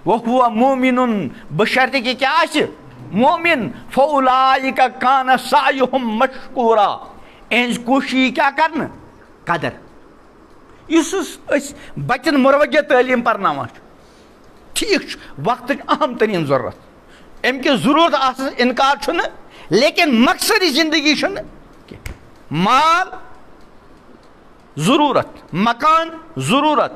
وہو مومِنُن بشرطِ کہ کیٛاہ آسہِ مومِن فاولئک کان سعیہم مشکورا اہنٛزِ کوٗشش یی کیٛاہ کرنہٕ قدر یُس أسۍ بچن مروجہ تعلیٖم پرناوان چھُ ٹھیٖک چھُ وقتٕچ اہم تریٖن ضروٗرت اَمہِ کہِ ضروٗرت آسنس انکار چھُنہٕ لیکن مقصدی زندگی چھُنہٕ کینٛہہ مال ضروٗرت مکان ضروٗرت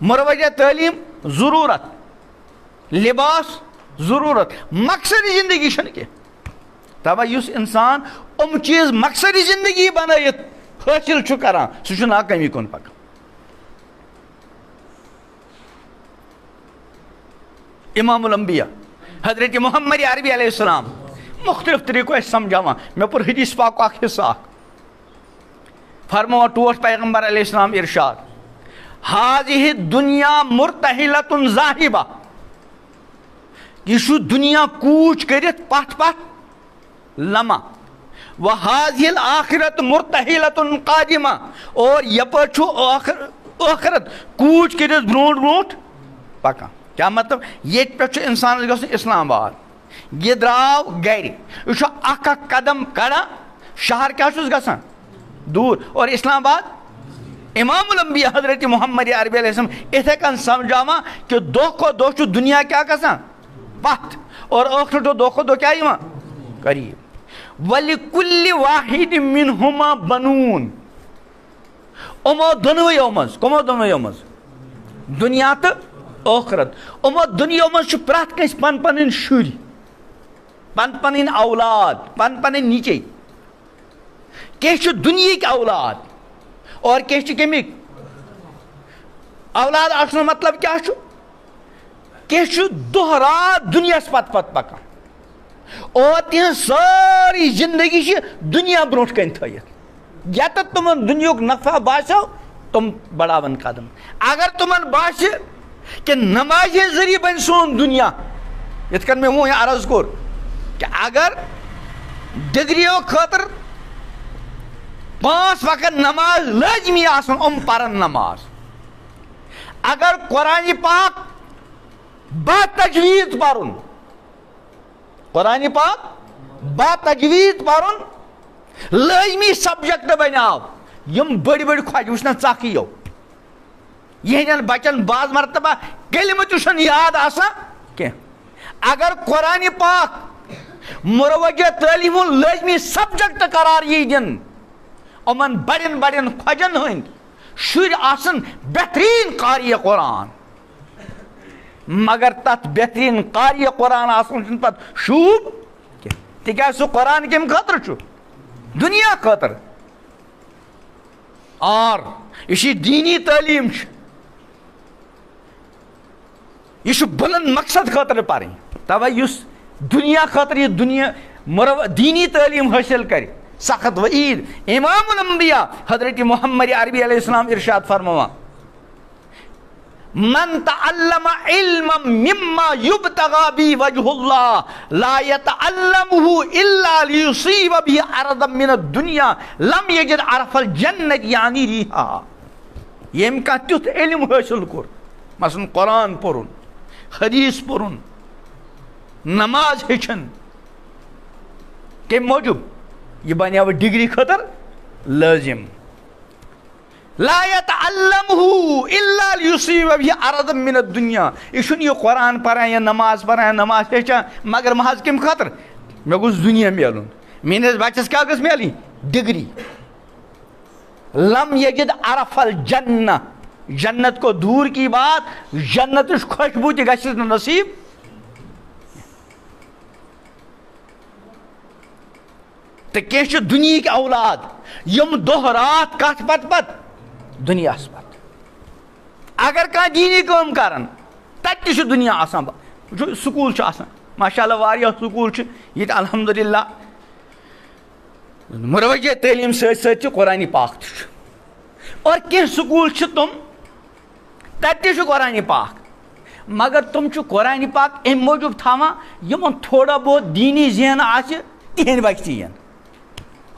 مروجہ تعلیٖم ضروٗرت لباس ضروٗرت مقصدی زندگی چھنہٕ کینٛہہ تَوے یُس انسان یِم چیٖز مقصدی زندگی بنٲیِتھ حٲصِل چھُ کران سُہ چھُ ناکٲمی کُن پکان امام الانبیاء حضرت محمد عربی علیہ السلام مختلف طریقو ٲسۍ سمجھاوان مےٚ پوٚر حدیث پاک اکھ حصہٕ اکھ فرماوان ٹوٹھ پیغمبر علیہ السلام ارشاد ہاذِہِ دُنیا مُرتحِلۃٌ ذاہِبہ یہ چھُ دُنیا کوٗچ کٔرِتھ پتھ پتھ لمہ وہاذِہِ الآخرۃ مُرتحِلۃٌ قادمہ اور یپٲرۍ چھُ ٲخرت کوٗچ کٔرِتھ برونٛٹھ برونٛٹھ پکان کیٛاہ مطلب ییٚتہِ پٮ۪ٹھ چھُ انسانس گژھُن اسلام آباد یہ درٛاو گرِ یہِ چھُ اکھ اکھ قدم کڑان شہر کیٛاہ چھُس گژھان دوٗر اور اسلام آباد امام الانبیاء حضرت محمد عربی علیہ السلام اتھے کن سمجھاوا کہ دو کو دو چھُ دنیا کیا گژھان پتھ اور ٲخرٕ چھُ دو کو دو کیا یِوان قریب وَلِكُلِّ وَاحِدٍ مِّنْهُمَا بَنُونَ یِمو دۄنوٕیو منٛز کٕمو دۄنوٕیو منٛز دنیا تہٕ ٲخرت یِمو دُنیاہو منٛز چھُ پرٛٮ۪تھ کٲنٛسہِ پن پنٕنۍ شُرۍ پن پنٕنۍ اولاد پن پنٕنۍ نیٚچِوۍ کینٛہہ چھِ دُنیہِکۍ اولاد اور کینٛہہ چھِ کَمِکۍ اولاد آسنُک مطلب کیٛاہ چھُ کینٛہہ چھُ دۄہ رات دُنیاہس پتہٕ پتہٕ پکان اور تِہنٛز سٲرٕے زندگی چھِ دُنیا برونٛٹھ کَنۍ تھٲیِتھ ییٚتٮ۪تھ تِمن دُنیہُک نفع باسیو تِم بڑاون قدم اگر تِمن باسہِ کہ نمازِ ہٕنٛدۍ ذٔریعہٕ بنہِ سون دُنیا یِتھ کٔنۍ مےٚ وۄنۍ عرض کوٚر کہ اگر ڈگریو خٲطرٕ 5 وقت نماز لٲزمی آسن پرن نماز اگر قرآن پاک با تجویٖد پرُن قرآن پاک با تجویٖد پرُن لٲزمی سبجیکٹ بنیو یم بڑی بڑی خۄجہِ وٕچھنا ژکھ یِیو یِہنٛدٮ۪ن بچن بعض مرتبہ کلمہٕ تہِ چھُنہٕ یاد آسان کینٛہہ اگر قرآن پاک مروجہ تعلیٖم ہُنٛد لٲزمی سبجیکٹ قرار یی دِنہٕ یِمن بڑٮ۪ن بڑٮ۪ن خۄجن ہٕنٛدۍ شُرۍ آسن بہتریٖن قاریہِ قرآن مگر تتھ بہتریٖن قاریہِ قرآن آسنس چھُنہٕ پتہٕ شوٗب کینٛہہ تِکیٛازِ سُہ قرآن کمہِ خٲطرٕ چھُ دُنیا خٲطرٕ اور یہِ چھِ دیٖنی تعلیٖم چھِ یہ چھُ بُلند مقصد خٲطرٕ پرٕنۍ توے یُس دُنیا خٲطرٕ یہِ دُنیا دیٖنی تعلیٖم حٲصِل کرِ سخت وعید امام الانبیاء حضرت محمد عربی علیہ السلام ارشاد فرماوان من تعلم علما مما يبتغى به وجه الله لا يتعلمه الا ليصيب به عرضا من الدنيا لم يجد عرف الجنة يعني ريحها يم كان تيوت علم حاصل كور مثلا قرآن پرُن حدیث پرُن نماز ہیٚچھن کمہِ موٗجوٗب یہ بنیو ڈگری خٲطر لٲزم لا يتعلمه الا ليصيب به عرضا من الدنيا یہ چھُنہٕ یہِ قرآن پران یا نماز پران نماز ہیٚچھان مگر محض کمہِ خٲطرٕ مےٚ گوٚژھ دُنیا میلُن میٲنِس بچس کیٛاہ گٔژھ میلٕنۍ ڈگری لم یجد عرف الجنہ جنت کو دور کی بات جنتٕچ خوشبوٗ تہِ گژھٮ۪س نہٕ نصیٖب تہٕ کینٛہہ چھِ دُنیہِکۍ اولاد یِم دۄہ رات کتھ پتہٕ پتہٕ دُنیاہس پتہٕ اگر کانٛہہ دیٖنی کٲم کران تتہِ تہِ چھُ دُنیا آسان وٕچھو سکوٗل چھُ آسان ماشاء اللہ واریاہ سکوٗل چھِ ییٚتہِ الحمدُاللہ مروجہ تعلیٖم سۭتۍ سۭتۍ چھُ قرآنِ پاک تہِ چھُ اور کینٛہہ سکوٗل چھِ تِم تتہِ تہِ چھُ قرآنِ پاک مگر تِم چھِ قرآنِ پاک امہِ موٗجوٗب تھاوان یِمن تھوڑا بہت دیٖنی ذہن آسہِ تِہنٛدۍ بچہِ تہِ یِن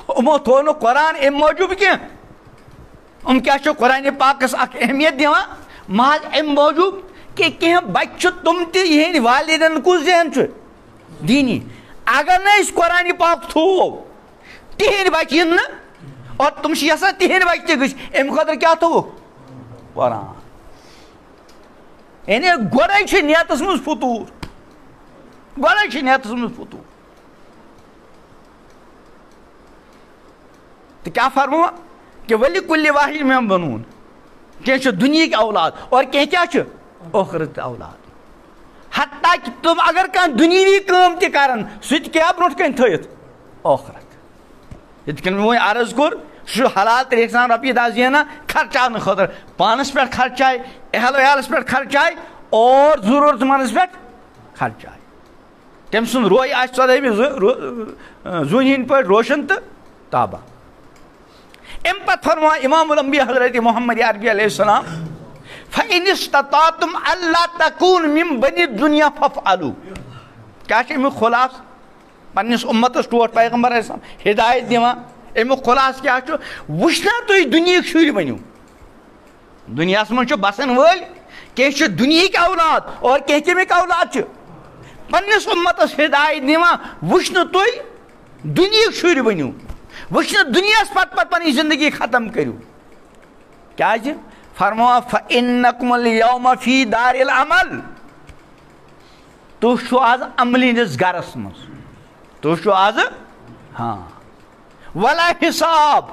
یِمو تھوٚو نہٕ قرآن امہِ موٗجوٗب کینٛہہ یِم کیٛاہ چھِ قرآنِ پاکس اکھ اہمیت دِوان محض امہِ موٗجوٗب کہ کینٛہہ بچہِ چھِ تِم تہِ یِہنٛدۍ والدین کُس ذہن چھُ دیٖنی اگر نہٕ أسۍ قرآنِ پاک تھوو تِہنٛدۍ بچہِ یِن نہٕ اور تِم چھِ یژھان تِہنٛدۍ بچہِ تہِ گٔژھۍ امہِ خٲطرٕ کیٛاہ تھووُکھ قرآن یعنی گۄڈے چھِ نیتس منٛز فطوٗر گۄڈے چھِ نیتس منٛز فطوٗر تہٕ کیٛاہ فرماوان کہ وَلِكُلِّ واحِدٍ مِنْهُمْ بَنُون کینٛہہ چھِ دُنیہِکۍ اولاد اور کینٛہہ کیٛاہ چھِ ٲخرت اولاد حتیٰ کہ تِم اگر کانٛہہ دُنیٖوی کٲم تہِ کرن سُہ تہِ کیٛاہ برونٛٹھ کَنۍ تھٲیِتھ ٲخرت یِتھ کٔنۍ مےٚ وۄنۍ عرض کوٚر سُہ چھُ حلال طریٖقہٕ سان رۄپیہِ دہ زینان خرچاونہٕ خٲطرٕ پانس پٮ۪ٹھ خرچاے اہل ویہلس پٮ۪ٹھ خرچاے اور ضروٗرت مندس پٮ۪ٹھ خرچاے تٔمۍ سُنٛد روے آسہِ 14مہِ زوٗنہِ ہِنٛدۍ پٲٹھۍ روشن تہٕ تابہ امہِ پتہٕ فرماوان امام الانبیاء حضرت محمد عربی علیہ السلام فَإِنِ اسْتَطَعْتُمْ أَلَّا تَكُونُوا مِن بَنِي الدُّنْيَا فَافْعَلُوا کیٛاہ چھُ امیُک خُلاصہٕ پننِس اُمتس ٹوٹھ پیغمبر علیہ السلام ہدایت دِوان امیُک خُلاصہٕ کیٛاہ چھُ وٕچھنا تُہۍ دُنیہِکۍ شُرۍ بٔنِو دُنیاہس منٛز چھِ بسن وٲلۍ کینٛہہ چھِ دُنیہِکۍ اولاد اور کینٛہہ کمِکۍ اولاد چھِ پننِس اُمتس ہدایت دِوان وٕچھنہٕ تُہۍ دُنیہِکۍ شُرۍ بٔنِو وٕچھنہٕ دُنیاہس پتہٕ پتہٕ پنٕنۍ زندگی ختم کٔرِو کیا فرمایا فَإِنَّكُمُ الْيَوْمَ فِي دَارِ الْعَمَلِ تُہۍ چھِو آز عملی نِس گرس منٛز تُہۍ چھِو آز ہاں وَلَا حِساب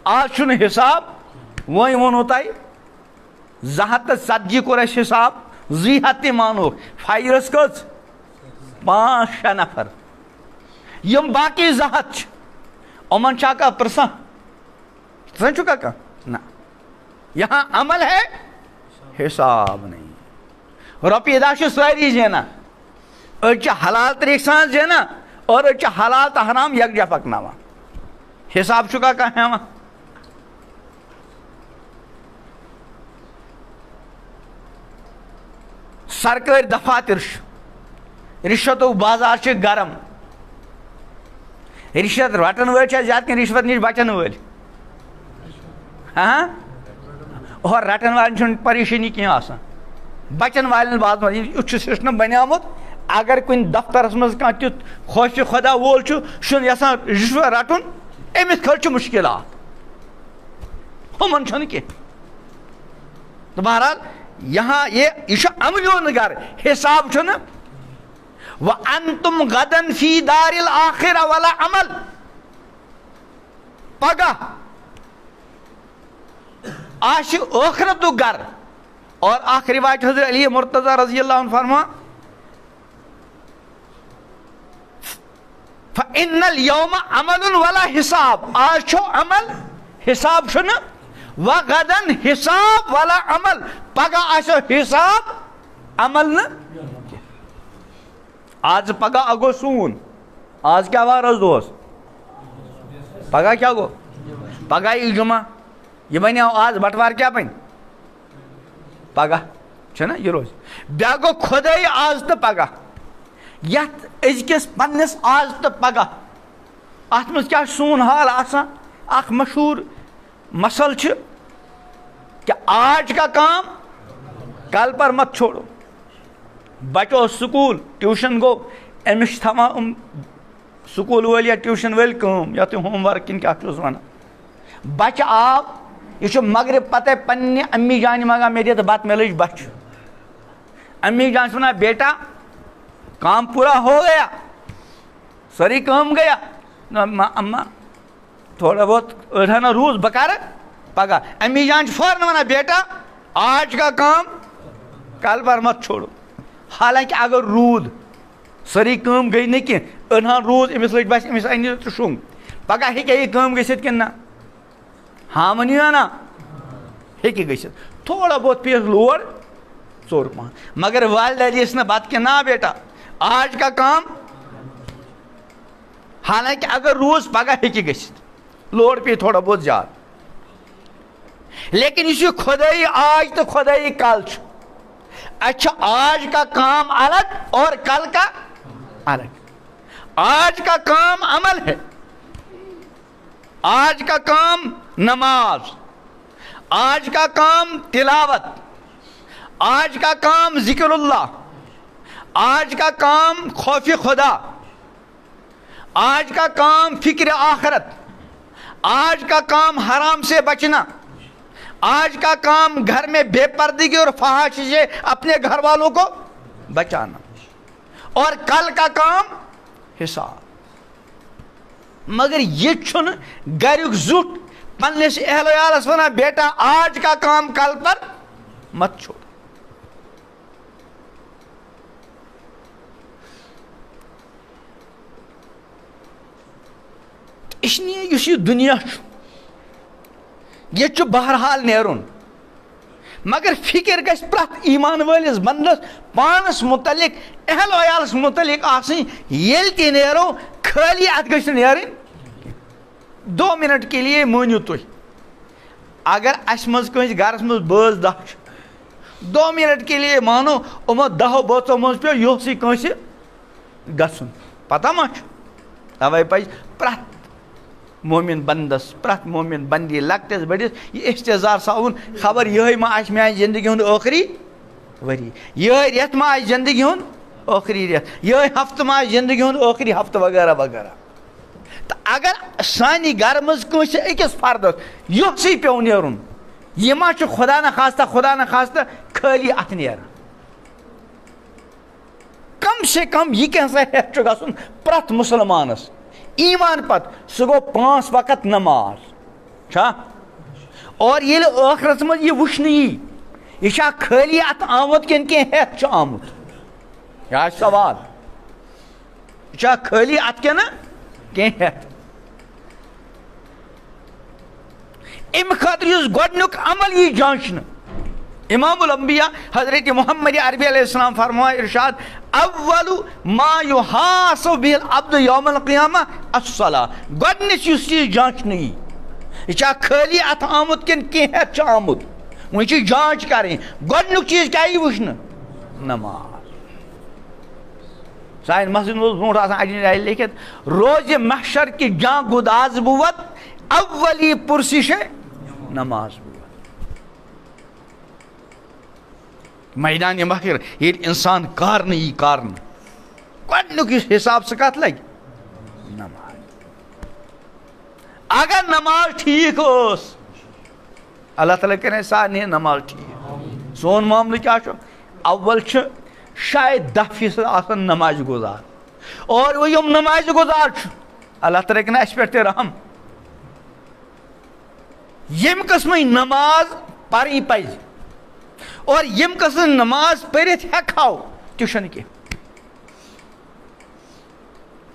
آز چھُنہٕ حِساب وۄنۍ ووٚنوٕ تۄہہِ 270 کوٚر اَسہِ حِساب 200 تہِ مانوکھ فایرَس کٔژ 5-6 نفر یِم باقٕے 200 چھِ یِمن چھا کانٛہہ پرٛژھان چھُکھا کانٛہہ نہ یہاں عمل ہے حساب نہیں رۄپیہِ دہ چھِ سٲری زینان أڑۍ چھِ حلال طریٖقہٕ سان زینان اور أڑۍ چھِ حلال تہٕ حرام یکجاہ پکناوان حساب چھُکھا کانٛہہ ہٮ۪وان سرکٲرۍ دفاتر چھِ رِشوتُک بازار چھِ گرم رِشوت رٹن وٲلۍ چھا زیادٕ کِنہٕ رِشوت نِش بچن وٲلۍ اور رٹن والٮ۪ن چھُنہٕ پریشٲنی کینٛہہ آسان بچن والٮ۪ن بعد منٛز یُتھ چھُ سسٹم بنیومُت اگر کُنہِ دفترس منٛز کانٛہہ تیُتھ خوفہِ خۄدا وول چھُ سُہ چھُنہٕ یژھان رِشوت رٹُن أمِس خٲطرٕ چھُ مُشکِلات ہُمن چھُنہٕ کینٛہہ تہٕ بہرحال یہاں یہ چھُ عملیُن گرٕ حساب چھُنہٕ وَأَنتُمْ غَدًا فِي دَارِ الْآخِرَةِ وَلَا عمل پگاہ آسہِ ٲخرتُک گرٕ اور اکھ رِوایت حضرت علی مرتضیٰ رضی اللہ عنہ فرمان فَإِنَّ الْيَوْمَ عَمَلٌ وَلَا حِساب آز چھُ عمل حساب چھُنہٕ وَغَدًا حِساب وَلَا عمل پگاہ آسیو حساب عمل نہٕ آز پگاہ گوٚو سون آز کیٛاہ وار حظ دۄہس پگاہ کیٛاہ گوٚو پگاہ یی جُمعہ یہ بنیو آز بٹوار کیٛاہ بنہِ پگاہ چھُنہ یہِ روزِ بیٛاکھ گوٚو خۄدٲیی آز تہٕ پگاہ یتھ أزکِس پننِس آز تہٕ پگاہ اتھ منٛز کیٛاہ چھُ سون حال آسان اکھ مشہوٗر مسل چھُ کہ آج کا کام کل پر مت چھوڑو بچہ اوس سکوٗل ٹیوٗشن گوٚو أمِس چھِ تھاوان سکوٗل وٲلۍ یا ٹیوٗشن وٲلۍ کٲم یتھ تُہۍ ہوم ورک کِنہٕ کیٛاہ چھُس ونان بچہ آو یہ چھُ مغرب پتے پننہِ امی جانہِ منگان مےٚ دِ بتہٕ مےٚ لٔج بچہِ امی جان چھِ ونان بیٹا کام پورا ہو گیا سٲرٕے کٲم گیا اما تھوڑا بہت أڑ روٗز بہٕ کرٕ پگاہ امی جان چھِ فوراً ونان بیٹا آج کا کام کل پر مت چھوڑو حالانکہِ اگر روٗد سٲرٕے کٲم گٔے نہٕ کینٛہہ أڑ روٗد أمِس لٔج باسہِ أمِس اَنہِ تہٕ شوٚنٛگ پگاہ ہیٚکیٛاہ یہِ کٲم گٔژھِتھ کِنہٕ نہ ہاں ؤنِو نا ہیٚکہِ گٔژھِتھ تھوڑا بہت پیٚیَس لوڑ ژوٚر پہن مگر والدہ دِیَس نہٕ بتہٕ کینٛہہ نا بیٹا آج کا کام حالانکہِ اگر روٗز پگاہ ہیٚکہِ گٔژھِتھ لوڑ پیٚیہِ تھوڑا بہت زیادٕ لیکن یُس یہِ خۄدٲیی آج تہٕ خۄدٲیی کل چھُ اَسہِ چھُ آج کا کام الگ اور کل کا الگ آج کا کام عمل ہے آج کا کام نماز آج کا کام تلاوت آج کا کام ذکر اللہ آج کا کام خوف خدا آج کا کام فکر آخرت آج کا کام حرام سے بچنا آج کا کام گھر میں بے پردگی اور فحاشی سے اپنے گھر والوں کو بچانا اور کل کا کام حساب مگر یہ چھُنہٕ گریُک زیُٹھ پننِس اہل عیالس ونان بیٹا آج کا کام کل پر مت چھوڑ اس لیے یُس یہِ دُنیا چھُ ییٚتہِ چھُ بہرحال نیرُن مگر فکر گژھِ پرٛٮ۪تھ ایٖمان وٲلِس بنٛدس پانس متعلق اہل عیالس متعلق آسٕنۍ ییٚلہِ تہِ نیرو خٲلی اتھ گژھِ نہٕ نیرٕنۍ 2 منٹ کے لیے مٲنِو تُہۍ اگر اسہِ منٛز کٲنٛسہِ گرس منٛز بٲژ 10 چھِ 2 منٹ کے لیے مانو یِمو 10 بٲژو منٛز پیٚو یِہُسٕے کٲنٛسہِ گژھُن پتہ ما چھُ توے پزِ پرٛٮ۪تھ مومِن بنٛدس پرٛٮ۪تھ مومِن بندی لۄکٹِس بٔڑِس یہِ اِستِظار ساوُن خبر یِہے ما آسہِ میانہِ زندگی ہُنٛد ٲخری ؤری یِہے رٮ۪تھ ما آسہِ زندگی ہُنٛد ٲخری رٮ۪تھ یِہے ہفتہٕ ما آسہِ زندگی ہُنٛد ٲخری ہفتہٕ وغیرہ وغیرہ تہٕ اگر سانہِ گرٕ منٛز کٲنٛسہِ أکِس فردس یُہسٕے پیٚو نیرُن یہ ما چھ خدا نخواستہ خالی ات نیران. کم سے کم یہ کیسا ہیٹ گھن پرت مسلمانس ایمان پت سہ گو 5 وقت نماز چھا. اور ییٚلہِ ٲخرس منٛز یہ وٕچھنہٕ یی یہ چھا خالی ات آمت کن ہیت چھ آمت. یہ سوال یہ چھا خالی ات کنہ ہیت. ام خاطر اس گۄڈنیُک عمل یہ جانچنہٕ. امام الانبیاء حضرت محمد عربی علیہ السلام فرمائے ارشاد اول ما یحاسب به العبد یوم القیامہ الصلاۃ. گۄڈنِچ یُس چیٖز جانچنہٕ یی یہ چھا خالی ات آمت کن ہیت چھ آمت. وۄنۍ چھِ جانچ کریں. گۄڈنیُک چیٖز کیٛاہ یی وٕچھنہٕ؟ نماز. سانہِ مسجد منٛز برونٛٹھ آسان اَجہِ جایہِ لیکھِتھ روزِ محشر کی جاں گداز بود اولی پرسش نماز بود. میدان محشر ییٚلہِ انسان کارنہٕ یی کارنہٕ گۄڈنیُک یُس حساب سُہ کتھ لگہِ؟ نماز. اگر نماز ٹھیک ٲس اللہ تعالیٰ کرے سارنٕے نماز ٹھیک. سون معاملہٕ کیٛاہ چھُ؟ اول چھِ شاید 10% آسان نماز گزار اور وہ یِم نماز گزار چھُ اللہ تعالیٰ کرے اَسہِ پٮ۪ٹھ تہِ رحم. ییٚمہِ قٕسمٕچ نماز پرٕنۍ پزِ اور ییٚمہِ قٕسمٕچ نماز پٔرِتھ ہٮ۪کہو تہِ چھُنہٕ کینٛہہ.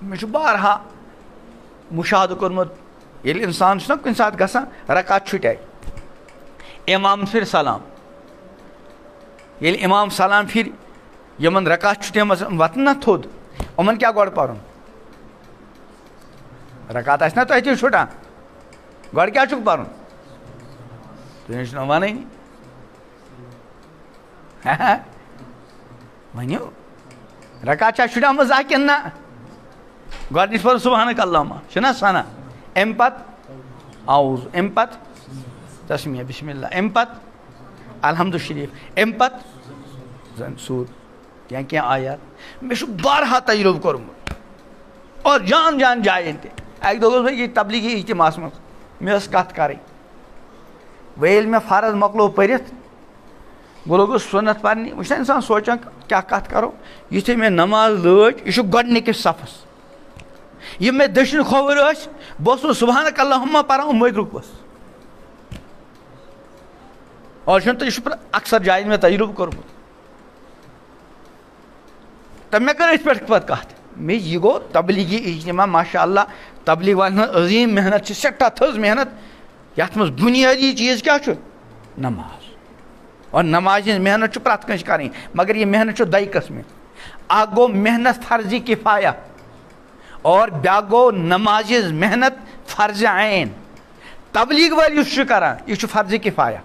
مےٚ چھُ بارہا مُشاہدٕ کوٚرمُت ییٚلہِ اِنسان چھُنہ کُنہِ ساتہٕ گژھان رکعت چھُٹے امام پھِرِ سلام. ییٚلہِ امام سلام پھِرِ یِمن رکعت چھُٹیمٕژ وۄتھن نا تھوٚد یِمن کیٛاہ گۄڈٕ پرُن؟ رکعت آسہِ نا تۄہہِ تہِ چھُٹان گۄڈٕ کیٛاہ چھُکھ پرُن؟ تُہۍ چھُنہٕ ونٲنی. ؤنِو رکعت چھا شُریمٕژ زانٛہہ کِنہٕ نہ؟ گۄڈنِچ پرُن سُبحانک اللہُمہ چھُنا سنان. امہِ پتہٕ اعوذ امہِ پتہٕ تسمیہ بسم اللہ امہِ پتہٕ الحمدُ شریٖف امہِ پتہٕ زن سوٗر یا کینٛہہ آیات. مےٚ چھُ بارہا تجرُبہٕ کوٚرمُت اور جان جان جاین تہِ. اکہِ دۄہ اوسُس بہٕ ییٚتہِ تبلیغی اجتماعس منٛز مےٚ ٲس کتھ کرٕنۍ. وۄنۍ ییٚلہِ مےٚ فرض مۄکلو پٔرِتھ بہٕ لوگُس سُنت پرنہِ. وۄنۍ چھُنہ انسان سونٛچان کیٛاہ کتھ کرو. یُتھُے مےٚ نماز لٲج یہِ چھُ گۄڈنِکِس صفس. یِم مےٚ دٔچھِنۍ کھووٕرۍ ٲسۍ بہٕ اوسُس سُبحانک اللہُمہ پران مٔدۍ رُکوس. اور چھُنہٕ تہٕ یہِ چھُ اکثر جاین مےٚ تجرُبہٕ کوٚرمُت. تہٕ مےٚ کٔر أتھۍ پٮ۪ٹھ پتہٕ کتھ. مےٚ یہِ گوٚو تبلیغی اجتماع ماشاء اللہ تبلیغ والٮ۪ن ہٕنٛز عظیٖم محنت چھِ سٮ۪ٹھاہ تھٔز محنت. یتھ منٛز بُنیٲدی چیٖز کیٛاہ چھُ؟ نماز. اور نمازِ ہٕنٛز محنت چھُ پرٛٮ۪تھ کٲنٛسہِ کَرٕنۍ مگر یہِ محنت چھُ دۄیہِ قٕسمہِ. اکھ گوٚو محنت فرضِ کِفایہ اور بیٛاکھ گوٚو نمازِ ہٕنٛز محنت فرضِ عین. تبلیغ وٲلۍ یُس چھُ کران یہِ چھُ فرضِ کِفایہ.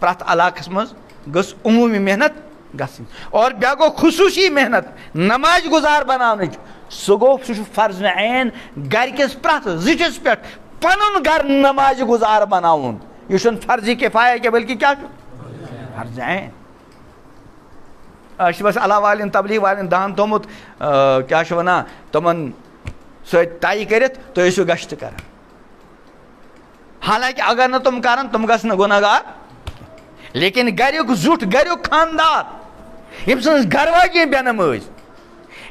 پرٛٮ۪تھ علاقس منٛز گٔژھ عموٗمی محنت گژھٕنۍ. اور بیٛاکھ گوٚو خصوٗصی محنت نماز گُزار بناونٕچ. سُہ گوٚو سُہ چھُ فرض عین گرِکِس پرٛٮ۪تھ زِٹھِس پٮ۪ٹھ پنُن گرٕ نمازِ گُزار بناوُن. یہ چھُنہٕ فرضِ کِفایہ کینٛہہ بلکہِ کیٛاہ چھُ؟ فرض عین. أسۍ چھِ بس اللہ والٮ۪ن تبلیغ والٮ۪ن دہن تھوٚمُت کیٛاہ چھِ وَنان تِمن سۭتۍ طے کٔرِتھ تُہۍ ٲسِو گشتہٕ کران. حالانکہِ اگر نہٕ تِم کرن تِم گژھن نہٕ گُناہ گار. لیکن گریُک زیُٹھ گریُک خاندار ییٚمہِ سٕنٛز گرواجی بے نمٲز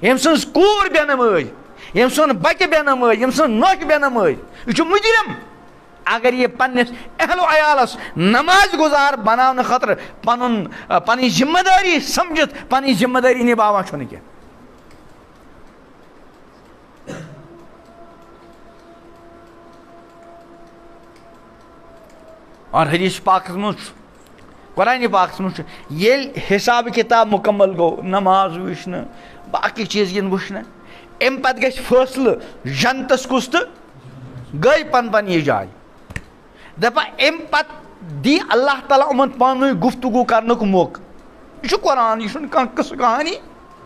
ییٚمہِ سٕنٛز کوٗر بے نمٲز ییٚمہِ سُنٛد بچہِ بے نمٲز ییٚمہِ سٕنٛز نۄش بے نمٲز یہِ چھُ مُجرم. اگر یہ پننس اہل و عیالس نماز گزار بناونہٕ خٲطرٕ پنٕنۍ ذمہ دٲری سمجھِتھ پنٕنۍ ذمہ دٲری نِباوان چھُنہٕ کینٛہہ. اور حدیث پاکس منٛز چھُ قرآنِ پاکس منٛز چھُ ییٚلہِ حساب کِتاب مُکمل گوٚو نماز وٕچھنہٕ باقٕے چیٖز یِن وٕچھنہٕ امہِ پتہٕ گژھِ فٲصلہٕ جنتس کُس تہٕ گٔے پن پن یہِ جاے. دپان امہِ پتہٕ دی اللہ تعالیٰ یِمن پانہٕ ؤنۍ گفتگوٗ کرنُک موقعہٕ. یہ چھُ قرآن یہ چھُنہٕ کانٛہہ قصہٕ کہانی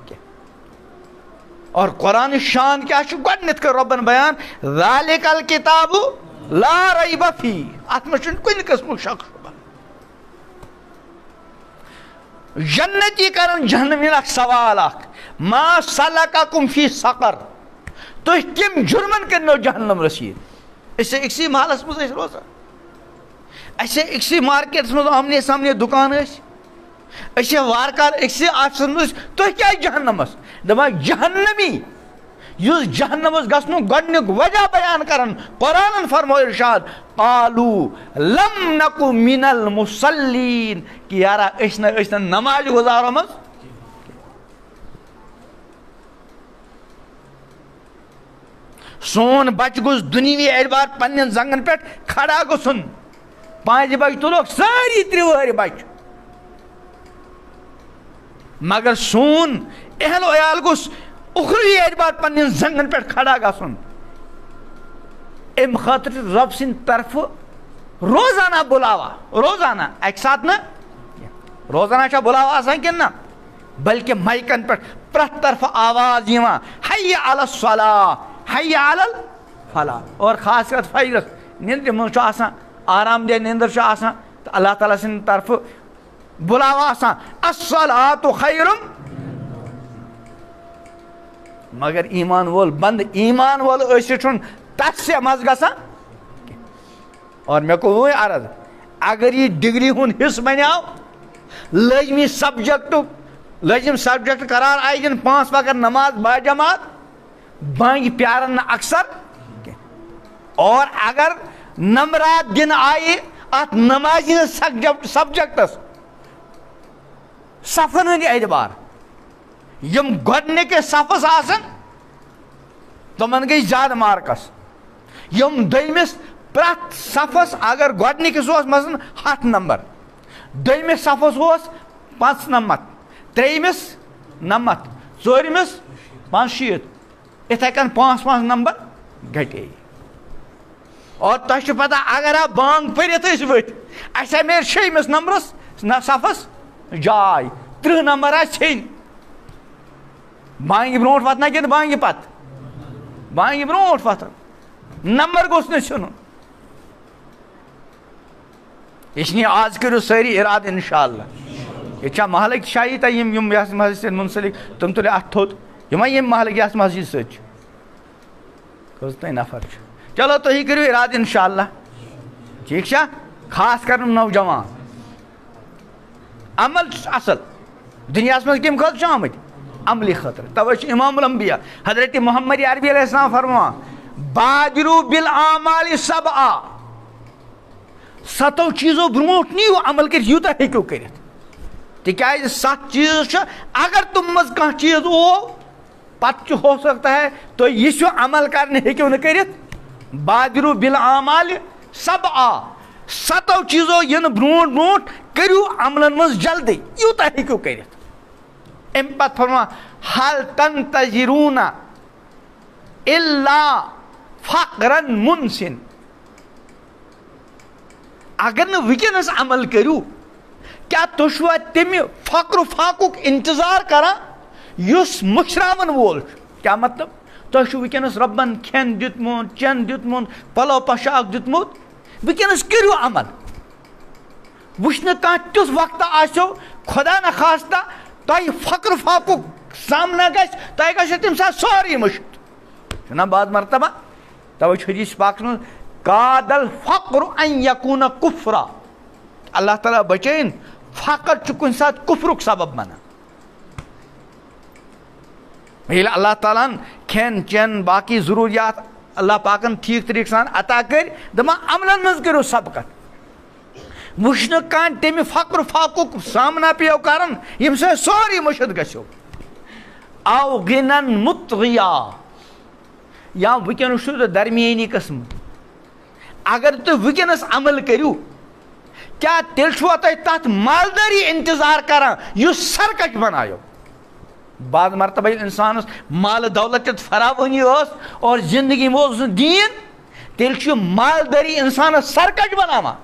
کینٛہہ. اور قرآنٕچ شان کیٛاہ چھُ گۄڈنٮ۪تھ کٔر رۄبن بیان ذالِکَ الکِتابُ لا ریب فیہ. اتھ منٛز چھُنہٕ کُنہِ قٕسمُک شک شُبہ. جنتی کرن جہنمین اکھ سوال اکھ ما سلککم فی سقر. تُہۍ کٔمۍ جُرمن کٔرنو جہنم رسیٖد. أسۍ چھِ أکسٕے محلس منٛز ٲسۍ روزان اسے اکسی مارکیٹس مز آمنے سامنے دکان اسے وارکار اکسی آفسن مز تو کیا جہنمس دپان جہنمی یس جہنمس گھنک گۄڈنیُک وجہ بیان کران قرآن فرمو ارشاد قالو لم نکو من المصلین کہ یارا ٲسۍ نماز گزارو مز سون بچہ گوٚژھ دُنیوی اعتبار پننٮ۪ن زنگن پٮ۪ٹھ کھڑا گژھُن 5 بجے تُلوکھ سٲری 3 وٕہٕرۍ بچہ مگر سون اہل و عیال گوٚژھ اخروی اعتبار پننٮ۪ن زنگن پٮ۪ٹھ کھڑا گژھُن امہِ خٲطرٕ چھُ رۄب سٕنٛدِ طرفہٕ روزانہ بُلاوا روزانہ اکہِ ساتہٕ نہٕ روزانہ چھا بُلاوا آسان کِنہٕ نہ بلکہ مایکن پٮ۪ٹھ پرٛٮ۪تھ طرفہٕ آواز یِوان حی علی الصلاۃ حی علی الفلاح اور خاص کر فجرس نیندرِ منٛز چھُ آسان آرام دہ نیندر چھُ آسان تہٕ اللہ تعالیٰ سٕنٛدِ طرفہٕ بُلاوا آسان الصلاۃ خیر مگر ایمان وول بند ایمان وول ٲسِتھ چھُنہٕ تتھ سے مزٕ گژھان اور مےٚ کوٚر وۄنۍ عرض اگر یہِ ڈگری ہُنٛد حصہٕ بنیو لٲزمی سبجیکٹ قرار آیہِ دِنہٕ 5 وقت نماز باجماعت بانگہِ پیارن نہٕ اکثر اور اگر نمبرات دِنہٕ آیہِ اتھ نمازِ ہٕنٛدِس سبجیکٹس صفن ہٕنٛدِ اعتبار یم گۄڈنِکِس صفس آسن تمن گٔے زیادٕ مارکس یم دوٚیمِس پرٛٮ۪تھ صفس اگر گۄڈنِکِس اوس مثلاً 100 نمبر دوٚیمِس صفس اوس 95 ترٛیٚیمِس 90 ژوٗرمِس 65 یِتھَے کٔنۍ 5 نمبر گٹے اور تۄہہِ چھُ پتہ اگر بانگ پٔرِتھ أسۍ ؤتھۍ اَسہِ میلہِ 6مِس نمبرس صفس جاے 30 نمبر آسہِ ژھیٚنۍ بانگہِ برونٛٹھ واتنا کِنہٕ بانگہِ پتہٕ بانگہِ برونٛٹھ واتُن نمبر گوٚژھ نہٕ ژھٕنُن اسلیے آز کٔرِو سٲری ارادٕ انشاء اللہ ییٚتہِ چھا محلٕکۍ شاہی تۄہہِ یِم یتھ مسجد سۭتۍ مُنسلک تِم تُلِو اتھ تھوٚد یِمے ییٚمہِ محلٕکۍ یتھ مسجد سۭتۍ چھِ کٔژتٲنۍ نفر چھِ چلو تُہی کٔرِو ارادٕ انشاء اللہ ٹھیٖک چھا خاص کر نوجوان عمل چھُ اصل دُنیاہس منٛز کمہِ خٲطرٕ چھِ آمٕتۍ عملہِ خٲطرٕ توے چھُ امام الانبیا حضرت محمد عربی علیہ السلام فرماوان بادرو بالاعمال 7 چیٖزو برونٛٹھ نِیِو عمل کٔرِتھ یوٗتاہ ہیٚکِو کٔرِتھ تِکیٛازِ 7 چیٖز چھِ اگر تِم منٛز کانٛہہ چیٖز او پتہٕ چھُ ہو سکتا ہے تُہۍ یِژھِو عمل کرنہِ ہیٚکِو نہٕ کٔرِتھ بادرو بالاعمال 7 چیٖزو یِنہٕ برونٛٹھ کٔرِو عملن منٛز جلدی یوٗتاہ ہیٚکِو کٔرِتھ امہِ پتہٕ فرماوان حل تنتظرون الا فقرن منسن اگر نہٕ وٕنکیٚنس عمل کٔرِو کیٛاہ تُہۍ چھُوا تمہِ فقر فاقُک انتظار کران یُس مٔشراوَن وول چھُ کیٛاہ مطلب تۄہہِ چھُو وٕنکیٚنس رۄبن کھٮ۪ن دیُتمُت چٮ۪ن دیُتمُت پلو پۄشاک دیُتمُت وٕنکیٚنس کٔرِو عمل وٕچھنہٕ کانٛہہ تیُتھ وقتہ آسیو خۄدا نخواستہ تۄہہِ فقر فاقُک سامنہٕ گژھِ تۄہہِ گژھیو تمہِ ساتہٕ سورُے مٔشِد چھُنہ بعض مرتبہ توے چھُ حدیث پاکس منٛز کاد الفقر ان یکوٗن کُفرا اللہ تعالیٰ بچٲیِن فقر چھُ کُنہِ ساتہٕ کُفرُک سبب بنان ییٚلہِ اللہ تعالیٰ ہن کھٮ۪ن چٮ۪ن باقٕے ضروٗریات اللہ پاکن ٹھیٖک طریٖقہٕ سان عطا کٔرۍ دپان عملن منٛز کٔرِو سبقت وٕچھنہٕ کانٛہہ تمہِ فقر فاقُک سامنا پیٚیو کرُن ییٚمہِ سۭتۍ سورُے مٔشِد گژھیو او غِنن مُطغیا یا وٕنکیٚنس چھُ درمیٲنی قٕسمہٕ اگر تُہۍ وٕنکیٚنس عمل کٔرِو کیٛاہ تیٚلہِ چھُوا تُہۍ تتھ مالدٲری انتظار کران یُس سرکش بنایو بعض مرتبہ ییٚلہِ انسانس مالہٕ دولت فراوٲنی ٲس اور زندگی منٛز اوس نہٕ دیٖن تیٚلہِ چھُ مالدٲری انسانس سرکش بناوان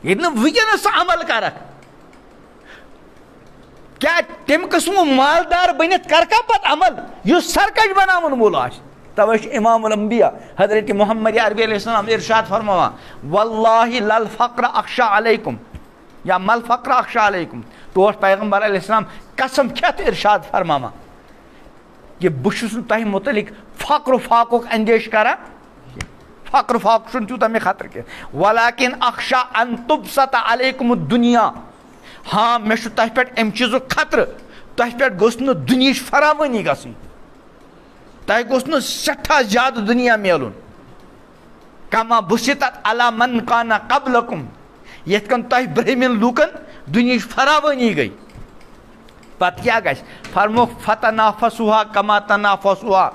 ییٚلہِ نہٕ وٕنکیٚنس سُہ عمل کرکھ کیٛاہ تمہِ قٕسمُک مالدار بٔنِتھ کرکھا پتہٕ عمل یُس سرکش بناوُن وول آسہِ توے چھُ امام الانبیا حضرت محمد عربی علیہ السلام ارشاد فرماوان واللہ لل فقر اخشا علیکم یا مل فقر اخشا علیکم ٹوٹھ پیغمبر علیہ السلام قسم کھٮ۪تھ ارشاد فرماوان کہ بہٕ چھُس نہٕ تۄہہِ مُتعلق فقر فاقُک اندیش کران فقر چھُنہٕ تیوٗتاہ مےٚ خطرٕ کینٛہہ ولیکن اخشا ان تبسط علیکم الدنیا ہاں مےٚ چھُ تۄہہِ پٮ۪ٹھ اَمہِ چیٖزُک خطرٕ تۄہہِ پٮ۪ٹھ گوٚژھ نہٕ دُنہِچ فراوٲنی گژھٕنۍ تۄہہِ گوٚژھ نہٕ سٮ۪ٹھاہ زیادٕ دُنیا میلُن کما بُسِطت علی من کانَ قبلکم یِتھ کٔنۍ تۄہہِ برٛہمِن لوٗکن دُنہِچ فراوٲنی گٔے پتہٕ کیٛاہ گژھِ فرموکھ فتنافسوہا کما تنافسوہا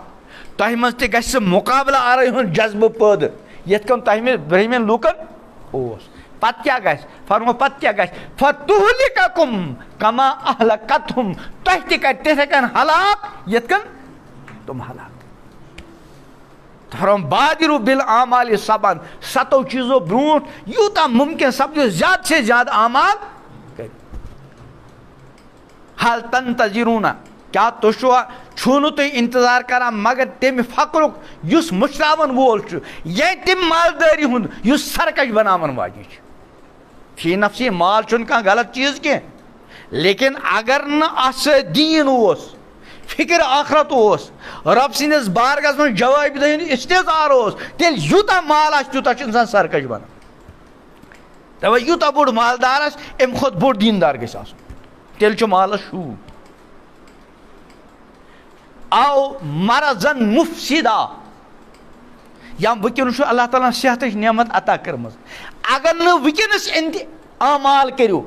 تۄہہِ منٛز تہِ گژھِ سُہ مُقابلہٕ آرٲیی ہُنٛد جذبہٕ پٲدٕ یِتھ کٔنۍ تۄہہِ برٛہمِن لوٗکن اوس پتہٕ کیٛاہ گژھِ فرمو پتہٕ کیٛاہ گژھِ فتہلککم کما اہلکتہم تۄہہِ تہِ کرِ تِتھے کٔنۍ ہلاک یِتھ کٔنۍ تِم ہلاک فرم بادرو بالاعمال سبن 7 چیٖزو برونٛٹھ یوٗتاہ مُمکِن سپدِ زیادٕ سے زیادٕ اعمال کٔرِو حل تنتظرونا کیٛاہ تُہۍ چھُو نہٕ تُہۍ انتظار کران مگر تمہِ فقرُک یُس مٔشراوَن وول چھُ یا تمہِ مالدٲری ہُنٛد یُس سرکش بناوَن واجیٚنۍ چھِ فی نفسی مال چھُنہٕ کانٛہہ غلط چیٖز کینٛہہ لیکن اگر نہٕ اَتھ سۭتۍ دیٖن اوس فکر آخرت اوس رۄب سٕنٛدِس بارگاہس منٛز جوابِ دہی ہُنٛد استعار اوس تیٚلہِ یوٗتاہ مال آسہِ تیوٗتاہ چھُ اِنسان سرکش بنان دپان یوٗتاہ بوٚڑ مالدار آسہِ اَمہِ کھۄتہٕ بوٚڑ دیٖندار گژھِ آسُن تیٚلہِ چھُ مالس شوٗب آو مرضن مفسدا یا وٕنکیٚنس چھُ اللہ تعالیٰ ہن صحتٕچ نعمت عطا کٔرمٕژ اگر نہٕ وٕنکیٚنس اعمال کٔرِو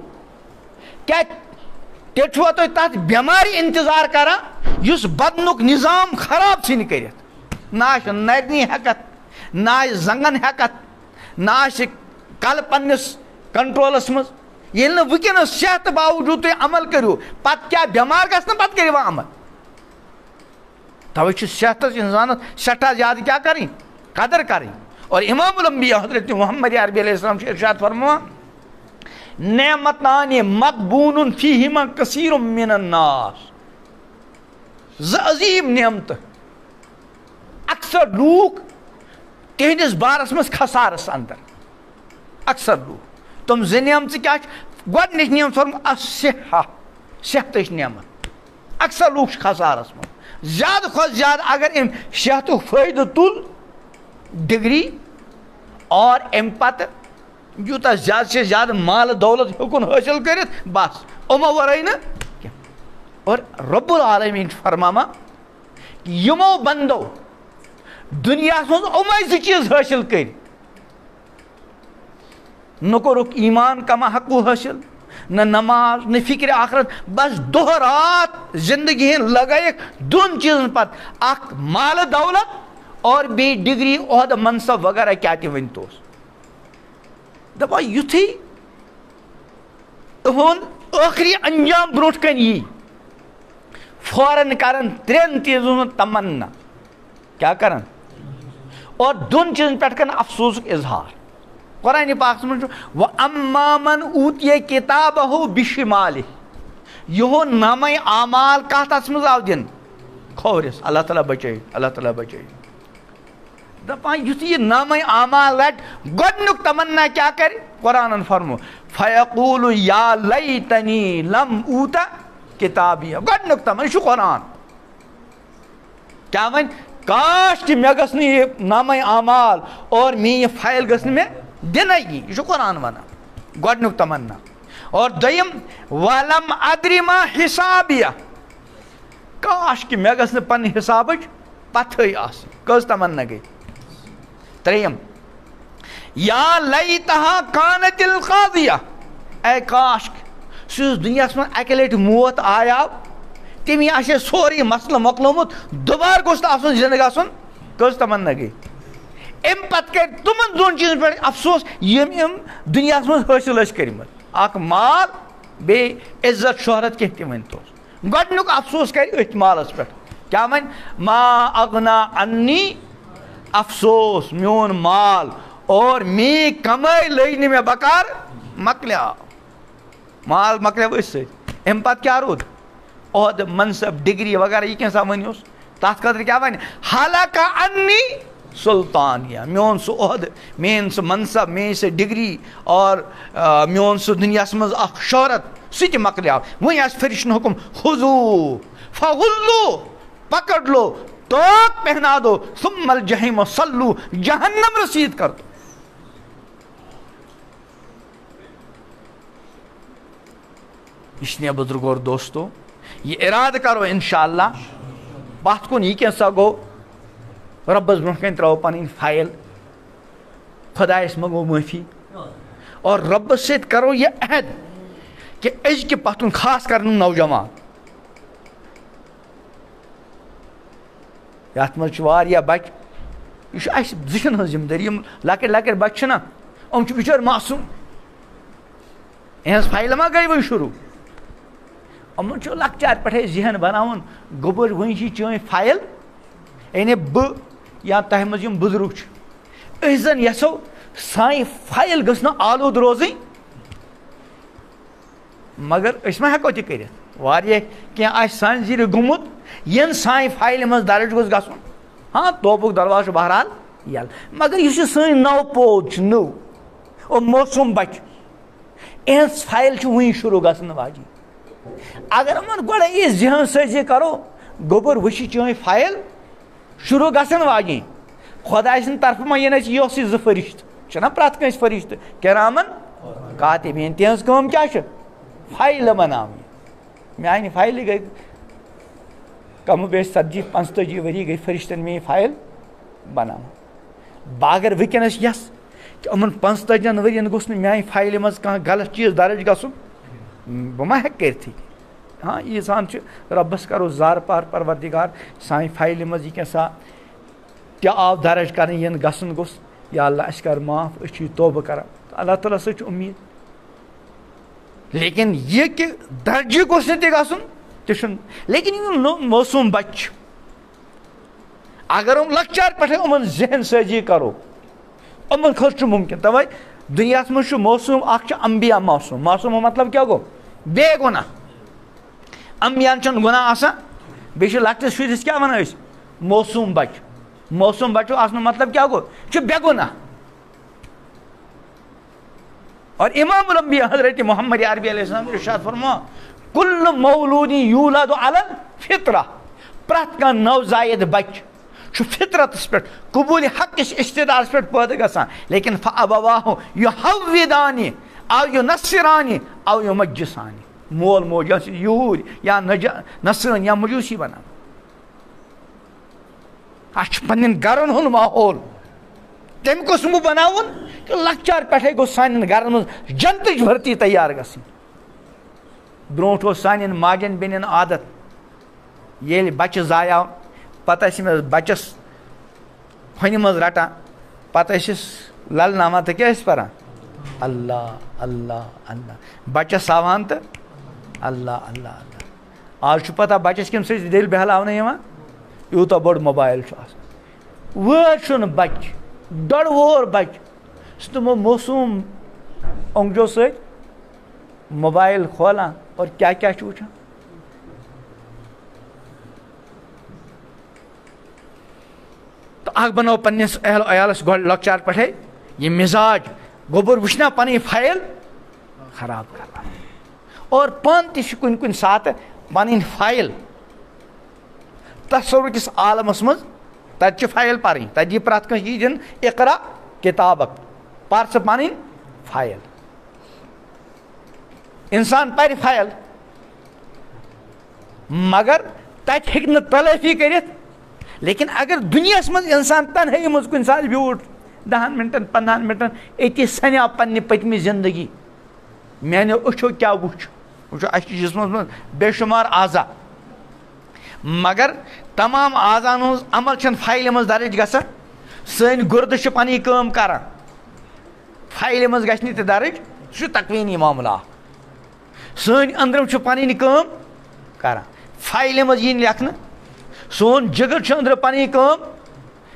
کیٛاہ تیٚلہِ چھُوا تُہۍ تتھ بٮ۪مارِ انتظار کران یُس بدنُک نظام خراب ژھٕنہِ کٔرِتھ نہ آسہِ نرنی ہٮ۪کتھ نہ آسہِ زنٛگن ہٮ۪کتھ نہ آسہِ کلہٕ پننِس کنٹرولس منٛز ییٚلہِ نہٕ وٕنکیٚنس صحتہٕ باوجوٗد تُہۍ عمل کٔرِو پتہٕ کیٛاہ بٮ۪مار گژھنہٕ پتہٕ کٔرِو عمل توے چھُ صحتس انسانس سٮ۪ٹھاہ زیادٕ کیٛاہ کرٕنۍ قدر کرٕنۍ اور امام الانبیا حضرت محمد عربی علیہ السلام چھُ ارشاد فرماوان نعمتان مغبون فیہما کثیر من الناس زٕ عظیٖم نعمتہٕ اکثر لوٗکھ تِہنٛدِس بارس منٛز خسارس اندر اکثر لوٗکھ تِم زٕ نعمژٕ کیٛاہ چھِ گۄڈنِچ نعمت فرمٲو الصحہ صحتٕچ نعمت اکثر لوٗکھ چھِ خسارس منٛز زیادٕ کھۄتہٕ زیادٕ اگر أمۍ صحتُک فٲیدٕ تُل ڈگری اور امہِ پتہٕ یوٗتاہ زیادٕ سے زیادٕ مالہٕ دولت ہیوٚکُن حٲصِل کٔرِتھ بس یِمو ورٲے نہٕ کینٛہہ اور رۄب العالمیٖن چھُ فرماوان یِمو بندو دُنیاہس منٛز یِمے 2 چیٖز حٲصِل کٔرۍ نہ کوٚرُکھ ایمان کما حقوٗ حٲصِل نہ نماز نہ فکر آخرت بس دۄہ رات زندگی ہٕنٛدۍ لگٲیِکھ 2 چیٖزن پتہٕ اکھ مالہٕ دولت اور بیٚیہِ ڈگری عہدٕ منصب وغیرہ کیٛاہ تہِ ؤنۍتوس دپان یُتھُے تُہُنٛد ٲخری انجام برونٛٹھ کَنہِ یی فوراً کرن 3 چیٖزن ہُنٛد تمنا کیٛاہ کرن اور 2 چیٖزن پٮ۪ٹھ کرن افسوسُک اظہار قرآنِ پاکس منٛز چھُ وَأَمَّا مَنْ أُوتِیَ کِتابَهُ بِشِمَالِهِ یِہُنٛد نامے اعمال کتھ اتھ منٛز آو دِنہٕ کھوورِس اللہ تعالیٰ بچٲیِن اللہ تعالیٰ بچٲیِن دپان یُتھُے یہِ نامے اعمال رٹہِ گۄڈنیُک تمنا کیٛاہ کرِ قرآنن فرمو فیقوٗلُ یا لیتنی لم اوٗت کِتابیہ گۄڈنیُک تمنا یہِ چھُ قرآن کیٛاہ وۄنۍ کاش کہِ مےٚ گٔژھ نہٕ یہِ نامے اعمال اور میٛٲنۍ یہِ فایل گٔژھ نہٕ مےٚ دِنَے یہِ چھُ قرآن ونان گۄڈنیُک تمنا اور دوٚیِم ولم ادری ما حسابیہ کاش کہِ مےٚ گٔژھ نہٕ پننہِ حسابٕچ پتھٕے آسٕنۍ کٔژ تمنا گٔے 3 یا لیتہا کانت القاضیہ اے کاش سُہ یُس دُنیاہس منٛز اکہِ لٹہِ موت آیاو تٔمی آسہِ ہے سورُے مسلہٕ مۄکلومُت دُبارٕ گوٚژھ نہٕ آسُن زندٕ گژھُن کٔژ تمنا گٔے امہِ پتہٕ کرِ تِمن 2 چیٖزن پٮ۪ٹھ افسوس یِم دُنیاہس منٛز حٲصِل ٲسۍ کٔرمٕتۍ اکھ مال بیٚیہِ عزت شہرت کینٛہہ تہِ ؤنۍتوس گۄڈنیُک افسوس کرِ أتھۍ مالس پٮ۪ٹھ کیٛاہ وَنہِ ما اغنا عنی افسوس میون مال اور میٛٲنۍ کمٲے لٔج نہٕ مےٚ بکار مۄکلیو مال مۄکلیو أتھۍ سۭتۍ امہِ پتہٕ کیٛاہ روٗد عہدٕ منصب ڈگری وغیرہ یہِ کینٛژھا ؤنۍوُس تتھ خٲطرٕ کیٛاہ وَنہِ حلقہ عنی سلطانیہ میون سُہ عہدٕ میٲنۍ سُہ منصب میٲنۍ سۄ ڈگری اور میون سُہ دُنیاہس منٛز اکھ شہرت سُہ تہِ مۄکلیو وۄنۍ آسہِ فرشتن حُکم خُذوٗ فغُلوٗ پکڑ لو توق پہنا دو، ثم الجحیم صلو، جہنم رسید کر دو. اس لیے بزرگوں اور دوستو یہ ارادہ کرو انشاءاللہ بات کن یہ کیسا گو ربس برونٛہہ کن ترو پنٕنۍ فایل، خدایس منگو معافی اور ربس سۭتۍ کرو یہ عہد کہ أزکہِ پتن خاص کر نوجوان یتھ منٛز چھِ واریاہ بچہِ، یہ چھُ اسہِ زِٹھٮ۪ن ہٕنٛز ذمہٕ دٲری. یِم لۄکٕٹۍ لۄکٕٹۍ بچہِ چھِنہ یِم چھِ بِچٲرۍ معصوٗم، یِہٕنٛز فایلہٕ ما گٔے وۄنۍ شروٗع. یِمن چھُ لۄکچار پٮ۪ٹھے ذہن بناوُن گوٚبُر وۄنۍ چھِ چٲنۍ فایل، یعنی بہٕ یا تۄہہِ منٛز یِم بُزرگ چھِ أسۍ زن یژھو سانہِ فایل گٔژھ نہٕ آلوٗد روزٕنۍ، مگر أسۍ ما ہٮ۪کو تہِ کٔرِتھ. واریاہ کینٛہہ آسہِ سانہِ زِرِ گوٚمُت ین سانہِ فایلہِ منٛز درٕج گوٚژھ گژھُن. ہاں توپُک دروازٕ چھُ بہرحال یلہٕ، مگر یُس یہِ سٲنۍ نو پود چھِ نٔو اور موسوٗم بچہِ یِہٕنٛز فایل چھِ وُنہِ شروٗع گژھن واجیٚنۍ. اگر یِمن گۄڈے یہِ ذہن سٲزی کرو گوٚبُر وۄنۍ چھِ چٲنۍ فایل شروٗع گژھن واجیٚنۍ، خۄداے سٕنٛدِ طرفہٕ ما یِن اَسہِ یۄسٕے زٕ فرشتہٕ چھِنہ پرٛٮ۪تھ کٲنٛسہِ فرشتہٕ کِرامن کاتِبیٖن، تِہنٛز کٲم کیٛاہ چھِ فایلہٕ بناونہِ. میانہِ فایلہِ گٔے کم بیش 40-45 ؤری گٔے فرشتن میٲنۍ فایل بناوان. بہٕ اگر وٕنکیٚنس یژھ کہِ یِمن 45 ؤرین گوٚژھ نہٕ میانہِ فایلہِ منٛز کانٛہہ غلط چیٖز درٕج گژھُن، بہٕ ما ہٮ۪کہٕ کٔرتھٕے. ہاں ییٖژہن چھِ رۄبس کرو زارٕ پار پروردگار سانہِ فایلہِ منٛز یہِ کینٛژھا تہِ آو درٕج کرنہٕ یِن گژھُن گوٚژھ، یا اللہ اَسہِ کر معاف، أسۍ چھِ یہِ توبہٕ کران. اللہ تعالیٰ سۭتۍ چھِ اُمید. لیکن یہ کہ درجہِ گوٚژھ نہٕ تہِ گژھُن تہِ چھُنہٕ. لیکن یِم موسوٗم بچہِ چھِ اگر یِم لۄکچار پٮ۪ٹھے یِمن ذہن سٲزی کرو یِمن خٲطرٕ چھُ مُمکِن. تَوے دُنیاہس منٛز چھُ موسوٗم اکھ چھُ انبیا موسوٗم. موسوٗم مطلب کیٛاہ گوٚو؟ بے گۄناہ. انبیاہن چھُنہٕ گۄناہ آسان. بیٚیہِ چھِ لۄکٹِس شُرِس کیٛاہ وَنان أسۍ؟ موسوٗم بچہِ. موسوٗم بچو آسنُک مطلب کیٛاہ گوٚو؟ یہِ چھُ بے گۄناہ. اور امام الانبیاء حضرت محمد عربی علیہ السلام ارشاد فرماو کُلُّ مولوٗدٍ یوٗلَدُ علی الفطرہ، پرٛٮ۪تھ کانٛہہ نوزایِد بچہِ چھُ فطرتس پٮ۪ٹھ قبوٗلِ حق کِس استعدادس پٮ۪ٹھ پٲدٕ گژھان. لیکن فأبواہُ یُحوِّدانہِ او یُنصِرانہِ او یُمجِّسانہِ، مول موج یا یوٗرۍ یا نصرٲنۍ یا مجوٗسی بنان. اَسہِ چھُ پننٮ۪ن گرن ہُنٛد ماحول تمہِ قٕسمُک بناوُن کہ لۄکچار پٮ۪ٹھے گوٚژھ سانٮ۪ن گرن منٛز جنتٕچ بھرتی تیار گژھٕنۍ. برونٛٹھ اوس سانٮ۪ن ماجٮ۪ن بیٚنٮ۪ن عادت ییٚلہِ بچہِ زایاو پتہٕ ٲسۍ أمِس بچس ہۄنہِ منٛز رٹان، پتہٕ ٲسِس للناوان تہٕ کیٛاہ ٲسۍ پران؟ اللہ اللہ اللہ. بچس ساوان تہٕ اللہ اللہ اللہ. آز چھُ پتہ بچس کمہِ سۭتۍ دِل بہلاونہٕ یِوان؟ یوٗتاہ بوٚڑ موبایل چھُ آسان. وٲر چھُنہٕ بچہِ، ڈۄڈ وُہُر بچہِ سُہ تِمو موسوٗم اوٚنٛگجو سۭتۍ موبایل کھولان اور کیٛاہ کیٛاہ چھُ وٕچھان. تہٕ اکھ بناو پننِس اہل عیالس گۄڈٕ لۄکچار پٮ۪ٹھے یہِ مِزاج گوٚبُر وٕچھنا پنٕنۍ فایل خراب کران. اور پانہٕ تہِ چھُ کُنہِ کُنہِ ساتہٕ پنٕنۍ فایل تصوُر کِس عالمس منٛز تتہِ چھِ فایل پرٕنۍ، تتہِ یی پرٛٮ۪تھ کٲنٛسہِ یی دِنہٕ اقرا کِتابک، پر ژٕ پنٕنۍ فایل. انسان پرِ فایل مگر تتہِ ہیٚکہِ نہٕ تلٲفی کٔرِتھ. لیکن اگر دُنیاہس منٛز انسان تنہٲیی منٛز کُنہِ ساتہٕ بیوٗٹھ 10 منٹن 15 منٹن أتی سنیو پننہِ پٔتمہِ زندگی میانیو أچھو کیٛاہ وٕچھ. وٕچھو اسہِ چھِ جسمس منٛز بے شُمار اعضا مگر تمام اعضاہن ہٕنٛز عمل چھنہٕ فایلہِ منٛز درٕج گژھان. سٲنۍ گُردٕ چھِ پنٕنۍ کٲم کران، فایلہِ منٛز گژھِ نہٕ تہِ درٕج، سُہ چھُ تقویٖنی معاملہٕ. سٲنۍ أنٛدرِم چھُ پنٕنۍ کٲم کران، فایلہِ منٛز یی نہٕ لیکھنہٕ. سون جگر چھُ أنٛدرٕ پنٕنۍ کٲم،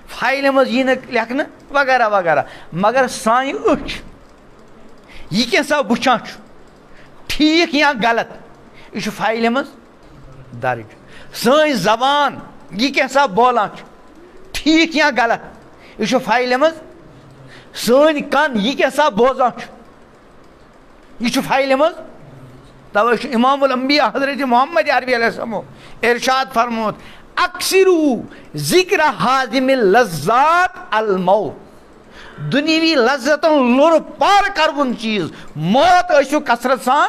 فایلہِ منٛز یی نہٕ لیکھنہٕ وغیرہ وغیرہ. مگر سانہِ أچھ یہِ کینٛژھا وٕچھان چھُ ٹھیٖک یا غلط یہِ چھُ فایلہِ منٛز درٕج. سٲنۍ زبان یہِ کینٛژھا بولان چھُ ٹھیٖک یا غلط یہِ چھُ فایلہِ منٛز. سٲنۍ کن یہِ کینٛژھا بوزان چھُ یہِ چھُ فایلہِ منٛز. توے چھُ امام الانبیاء حضرت محمد عربی علیہ السلامو ارشاد فرموت اکثرو ذکر حازم اللذات الموت، دنیوی لذتن لور پار کرون چیز موت ٲسِو کثرت سان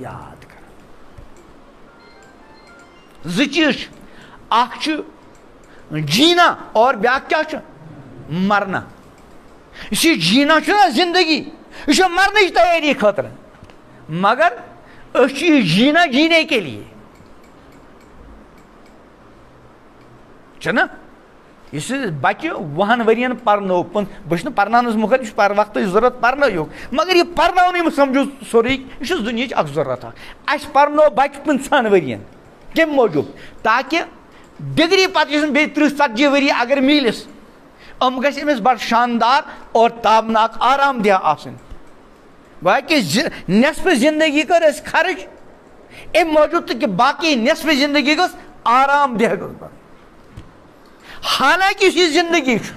یاد کر۔ زٕ چیٖز چھِ، اکھ چھُ جینا اور بیاکھ کیٛاہ چھُ مرنا۔ یُس یہِ جینا چھُنہ زندگی یہِ چھُ مرنٕچ تیٲری خٲطرٕ، مگر أسۍ چھِ یہِ جینا جینے کے لیے چھُنہ۔ یُس بچہِ 10 ؤرین پرنو، بہٕ چھُس نہٕ پرناونس مُخٲلِف، یہِ چھُ وقتٕچ ضروٗرت پرنٲیُک، مگر یہِ پرناونٕے مہ سمجھو سورُے، یہِ چھُ دُنیہٕچ اکھ ضروٗرت اکھ۔ اَسہِ پرنو بچہِ 15 ؤرین کمہِ موٗجوٗب؟ تاکہِ ڈگری پتہٕ یُس بیٚیہِ 30-40 ؤری اگر میلِس، یِم گژھِ أمِس بڑٕ شاندار اور تابناک آرام دہ آسٕنۍ۔ گویا کہ نصف زندگی کر أسۍ خرچ امہِ موٗجوٗب تہٕ کہِ باقٕے نصف زندگی گٔژھ آرام دہ گٔژھ بنٕنۍ۔ حالانکہ یُس یہِ زندگی چھُ،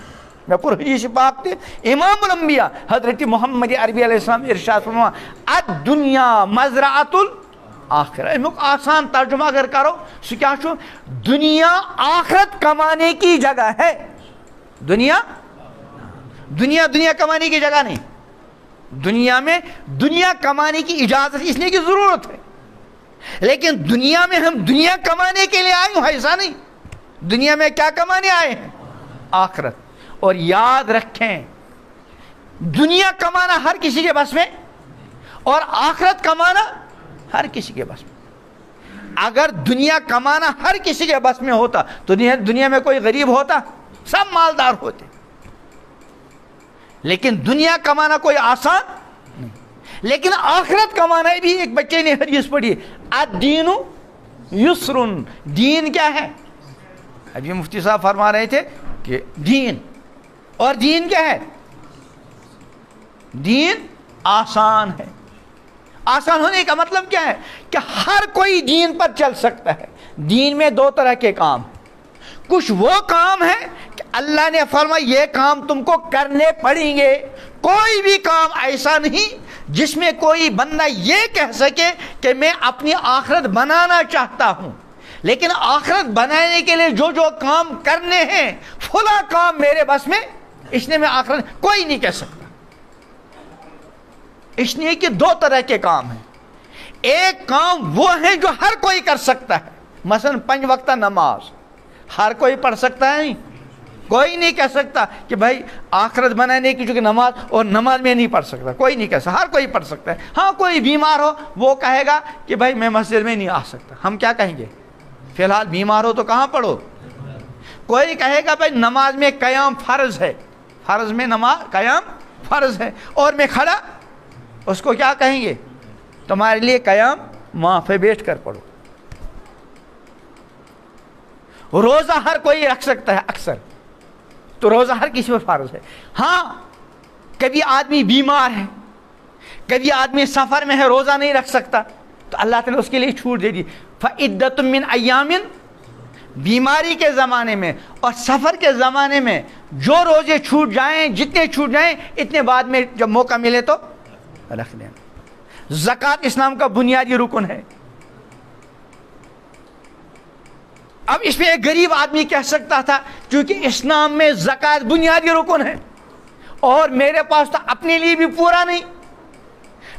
مےٚ پوٚر حدیث پاک تہِ، امام الانبیاء حضرت محمد عربی علیہ السلام ارشاد فرماوان الدنیا مزرعۃ الآخرہ۔ امیُک آسان ترجمہ اگر کرو سُہ کیٛاہ چھُ؟ دنیا آخرت کمانے کی جگہ ہے۔ دنیا دنیا کمانے کی جگہ نہیں، دنیا میں دنیا کمانے کی اجازت اس لیے کی ضرورت ہے، لیکن دنیا میں ہم دنیا کمانے کے لیے آئے ہیں ایسا نہیں۔ دنیا میں کیا کمانے آئے ہیں؟ آخرت۔ اور یاد رکھیں دنیا کمانا ہر کسی کے بس میں اور آخرت کمانا ہر کسی کے بس میں۔ اگر دنیا کمانا ہر کسی کے بس میں ہوتا تو دنیا میں کوئی غریب ہوتا؟ سب مالدار ہوتے۔ لیکن دنیا کمانا کوئی آسان نہیں، لیکن آخرت کمانا بھی، ایک بچے نے حدیث پڑھی الدین یسرن، دین کیا ہے؟ ابھی مفتی صاحب فرما رہے تھے کہ دین، اور دین کیا ہے؟ دین آسان ہے۔ آسان ہونے کا مطلب کیا ہے؟ کہ ہر کوئی دین پر چل سکتا ہے۔ دین میں 2 طرح کے کام ہیں، کچھ وہ کام ہے کہ اللہ نے فرمایا یہ کام تم کو کرنے پڑیں گے۔ کوئی بھی کام ایسا نہیں جس میں کوئی بندہ یہ کہہ سکے کہ میں اپنی آخرت بنانا چاہتا ہوں، لیکن آخرت بنانے کے لیے جو کام کرنے ہیں فلاں کام میرے بس میں، اس نے میں آخرت کوئی نہیں کہہ سکتا۔ اس لیے کہ 2 طرح کے کام ہیں۔ ایک کام وہ ہے جو ہر کوئی کر سکتا ہے، مثلا 5 وقتہ نماز ہر کوئی پڑھ سکتا ہے، نہیں کوئی نہیں کہہ سکتا کہ بھائی آخرت بنانے کی جو کہ نماز، اور نماز میں نہیں پڑھ سکتا، کوئی نہیں کہہ سکتا، ہر کوئی پڑھ سکتا ہے۔ ہاں کوئی بیمار ہو وہ کہے گا کہ بھائی میں مسجد میں نہیں آ سکتا، ہم کیا کہیں گے؟ فی الحال بیمار ہو تو کہاں پڑھو۔ کوئی کہے گا بھائی نماز میں قیام فرض ہے، فرض میں نماز قیام فرض ہے اور میں کھڑا، اس کو کیا کہیں گے؟ تمہارے لیے قیام وہاں پہ بیٹھ کر پڑھو۔ روزہ ہر کوئی رکھ سکتا ہے اکثر، تو روزہ ہر کسی پہ فرض ہے۔ ہاں کبھی آدمی بیمار ہے، کبھی آدمی سفر میں ہے، روزہ نہیں رکھ سکتا، تو اللہ تعالیٰ اس کے لیے چھوٹ دے دی فعدۃ من ایام، بیماری کے زمانے میں اور سفر کے زمانے میں جو روزے چھوٹ جائیں، جتنے چھوٹ جائیں اتنے بعد میں جب موقع ملے تو رکھ لینا۔ زکوٰۃ اسلام کا بنیادی رکن ہے۔ اب اس میں ایک غریب آدمی کہہ سکتا تھا چونکہ اسلام میں زکوٰۃ بنیادی رکن ہے اور میرے پاس تو اپنے لیے بھی پورا نہیں،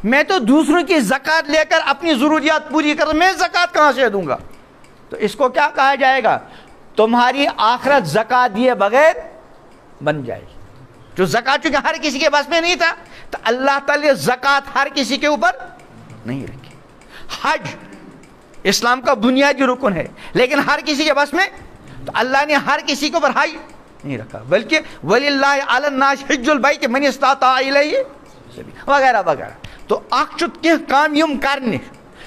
میں تو دوسروں کی زکوٰۃ لے کر اپنی ضروریات پوری کر، میں زکوٰۃ کہاں سے دوں گا؟ تو اس کو کیا کہا جائے گا؟ تمہاری آخرت زکوٰۃ دیے بغیر بن جائے گی۔ جو زکوٰۃ چونکہ ہر کسی کے بس میں نہیں تھا تو اللہ تعالیٰ زکوٰۃ ہر کسی کے اوپر نہیں رکھی۔ حج اسلام کا بنیادی رکن ہے لیکن ہر کسی کے بس میں، تو اللہ نے ہر کسی کے اوپر حج نہیں رکھا، بلکہ وَلِلَّهِ عَلَى النَّاسِ حِجُّ الْبَيْتِ مَنِ اسْتَطَاعَ إِلَيْهِ سَبِيلًا وغیرہ وغیرہ۔ تو اکھ چھُ کینٛہہ کام یِم کرنہِ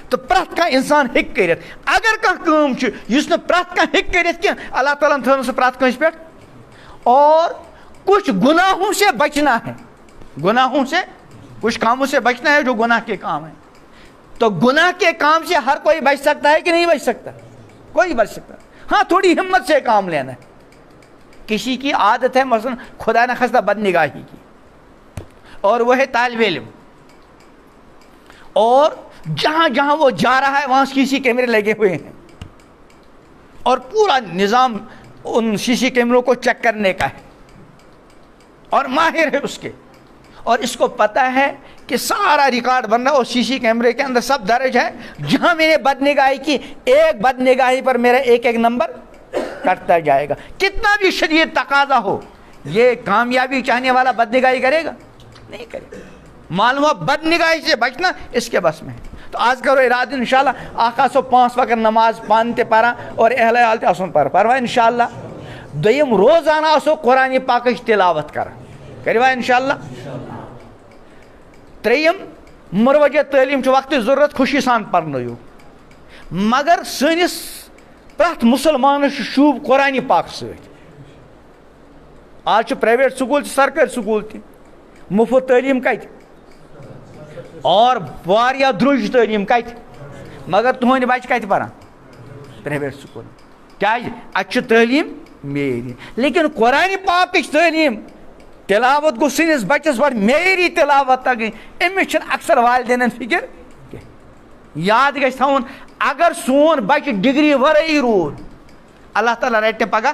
تو پرٛٮ۪تھ کانٛہہ اِنسان ہیٚکہِ کٔرِتھ۔ اگر کانٛہہ کٲم چھِ یُس نہٕ پرٛٮ۪تھ کانٛہہ ہیٚکہِ کٔرِتھ کینٛہہ، اللہ تعالیٰ ہن تھٲو سۄ پرٛٮ۪تھ کٲنٛسہِ پٮ۪ٹھ۔ اور کچھ گناہوں سے بچنا ہے، گناہوں سے، کچھ کاموں سے بچنا ہے جو گناہ کے کام ہیں۔ تو گناہ کے کام سے ہر کوئی بچ سکتا ہے کہ نہیں بچ سکتا؟ کوئی بچ سکتا ہے۔ ہاں تھوڑی ہمت سے کام لینا ہے۔ کسی کی عادت ہے مثلا خدا نخواستہ بد نگاہی کی، اور وہ ہے طالب علم، اور جہاں جہاں وہ جا رہا ہے وہاں CC کیمرے لگے ہوئے ہیں، اور پورا نظام ان سی سی کیمروں کو چیک کرنے کا ہے اور ماہر ہے اس کے، اور اس کو پتہ ہے کہ سارا ریکارڈ بن رہا ہے اور سی سی کیمرے کے اندر سب درج ہے، جہاں میں نے بدنگاہی کی ایک بدنگاہی پر میرا ایک ایک نمبر کٹتا جائے گا۔ کتنا بھی شدید تقاضا ہو، یہ کامیابی چاہنے والا بدنگاہی کرے گا؟ نہیں کرے گا۔ معلوم ہوا بدنگاہی سے بچنا اس کے بس میں ہے۔ تو آج کرو ارادہ انشاءاللہ آقا سو 5 وقت نماز پان تے پارا اور اہل عیال تے اسن پروا انشاءاللہ۔ دویم روزانہ اسو قرآن پاکش تلاوت کروا انشاءاللہ۔ تریم مروجہ تعلیم وقت ضرورت خوشی سان پرنو، مگر سنس پرت مسلمان شوب قرآن پاک ست۔ آج پرائیویٹ سکول سرکاری سکول تہ مفت تعلیم کت اور واریاہ درج تعلیم کت، مگر تہند بچہ کت پران پرائیویٹ سکول کیاز اتہ تعلیم میری، لیکن قرآن پاکچ تعلیم تلاوت گو سنس بچس بڑ میری تلاوت تگن امس اکثر والدین فکر یاد گژھِ تھاون اگر سون بچہ ڈگری ورٲیی روٗد اللہ تعالیٰ رٹہِ پگہ،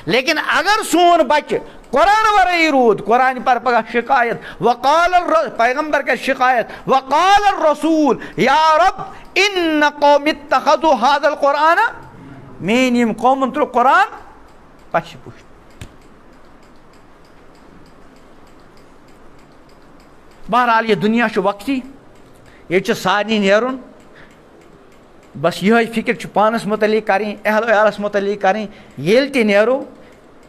لیکن اگر سون بچہ قرآن ورٲیی روٗد قرآن پر پگہ شکایت وقال پیغمبر کر شکایت وقال الرسول یا رب ان قوم اتخذوا هذا القرآن، میٲنۍ یِم قومن ترٛوو قرآن پچھِ پُشت۔ بہرحال یہ دنیا چھُ وقتی، یہ چھُ سارنٕے نیرُن، بس یہ فکر پانس متعلق کریں، اہل عیالس متعلق کریں، ییٚلہِ تہِ نیرو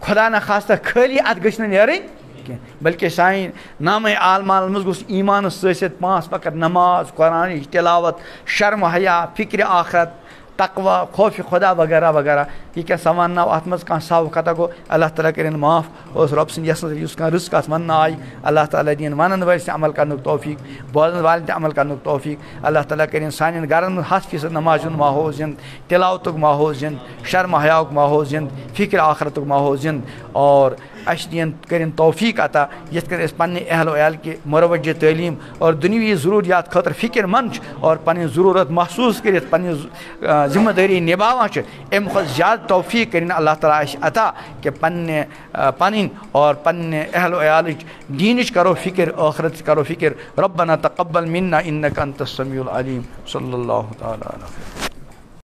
خدا نخواستہ خالی ات گژھِ نہٕ نیرٕنۍ کینٛہہ، بلکہ سانہِ نامے عالمال منٛز گوٚژھ ایمانس سۭتۍ 5 وقت نماز، قرآنٕچ تلاوت، شرم حیا، فکر آخرت، تقوی، خوف خدا وغیرہ وغیرہ۔ یہ کیا سواننا ات مز کانٛہہ ساو خطا گو اللہ تعالیٰ کرن معاف، اس رب سٕنٛدِ یس یُس کانٛہہ رٕژ کتھ وننہٕ آیہِ اللہ تعالیٰ دِیِن ونن وٲلِس تہِ عمل کرنُک توفیق، بوزن والٮ۪ن تہِ عمل کرنُک توفیق۔ اللہ تعالیٰ کرن سانٮ۪ن گرن منٛز 100% نماز ہُنٛد ماحول زِنٛدٕ، تلاوتُک ماحول زِنٛدٕ، شرم حیاہُک ماحول زِنٛدٕ، فکر آخرتُک ماحول زِنٛدٕ، اور اَسہِ دِیِن کرن توفیق عطا یِتھ کٔنۍ أسۍ پننہِ اہل و عیال کہِ مروجہ تعلیٖم اور دُنیوی ضروٗریات خٲطرٕ فکر مند چھِ اور پنٕنۍ ضروٗرت محسوٗس کٔرِتھ پنٕنۍ ذمہ دٲری نباوان چھِ، امہِ کھۄتہٕ زیادٕ توفیق کٔرِن اللہ تعالیٰ اَسہِ عطا کہ پنٕنۍ اور پننہِ اہل و عیالٕچ دیٖنٕچ کرو فکر، ٲخرتٕچ کرو فکر۔ ربنا تقبل منا انك انت السميع العليم صلی اللہ تعالیٰ علیہ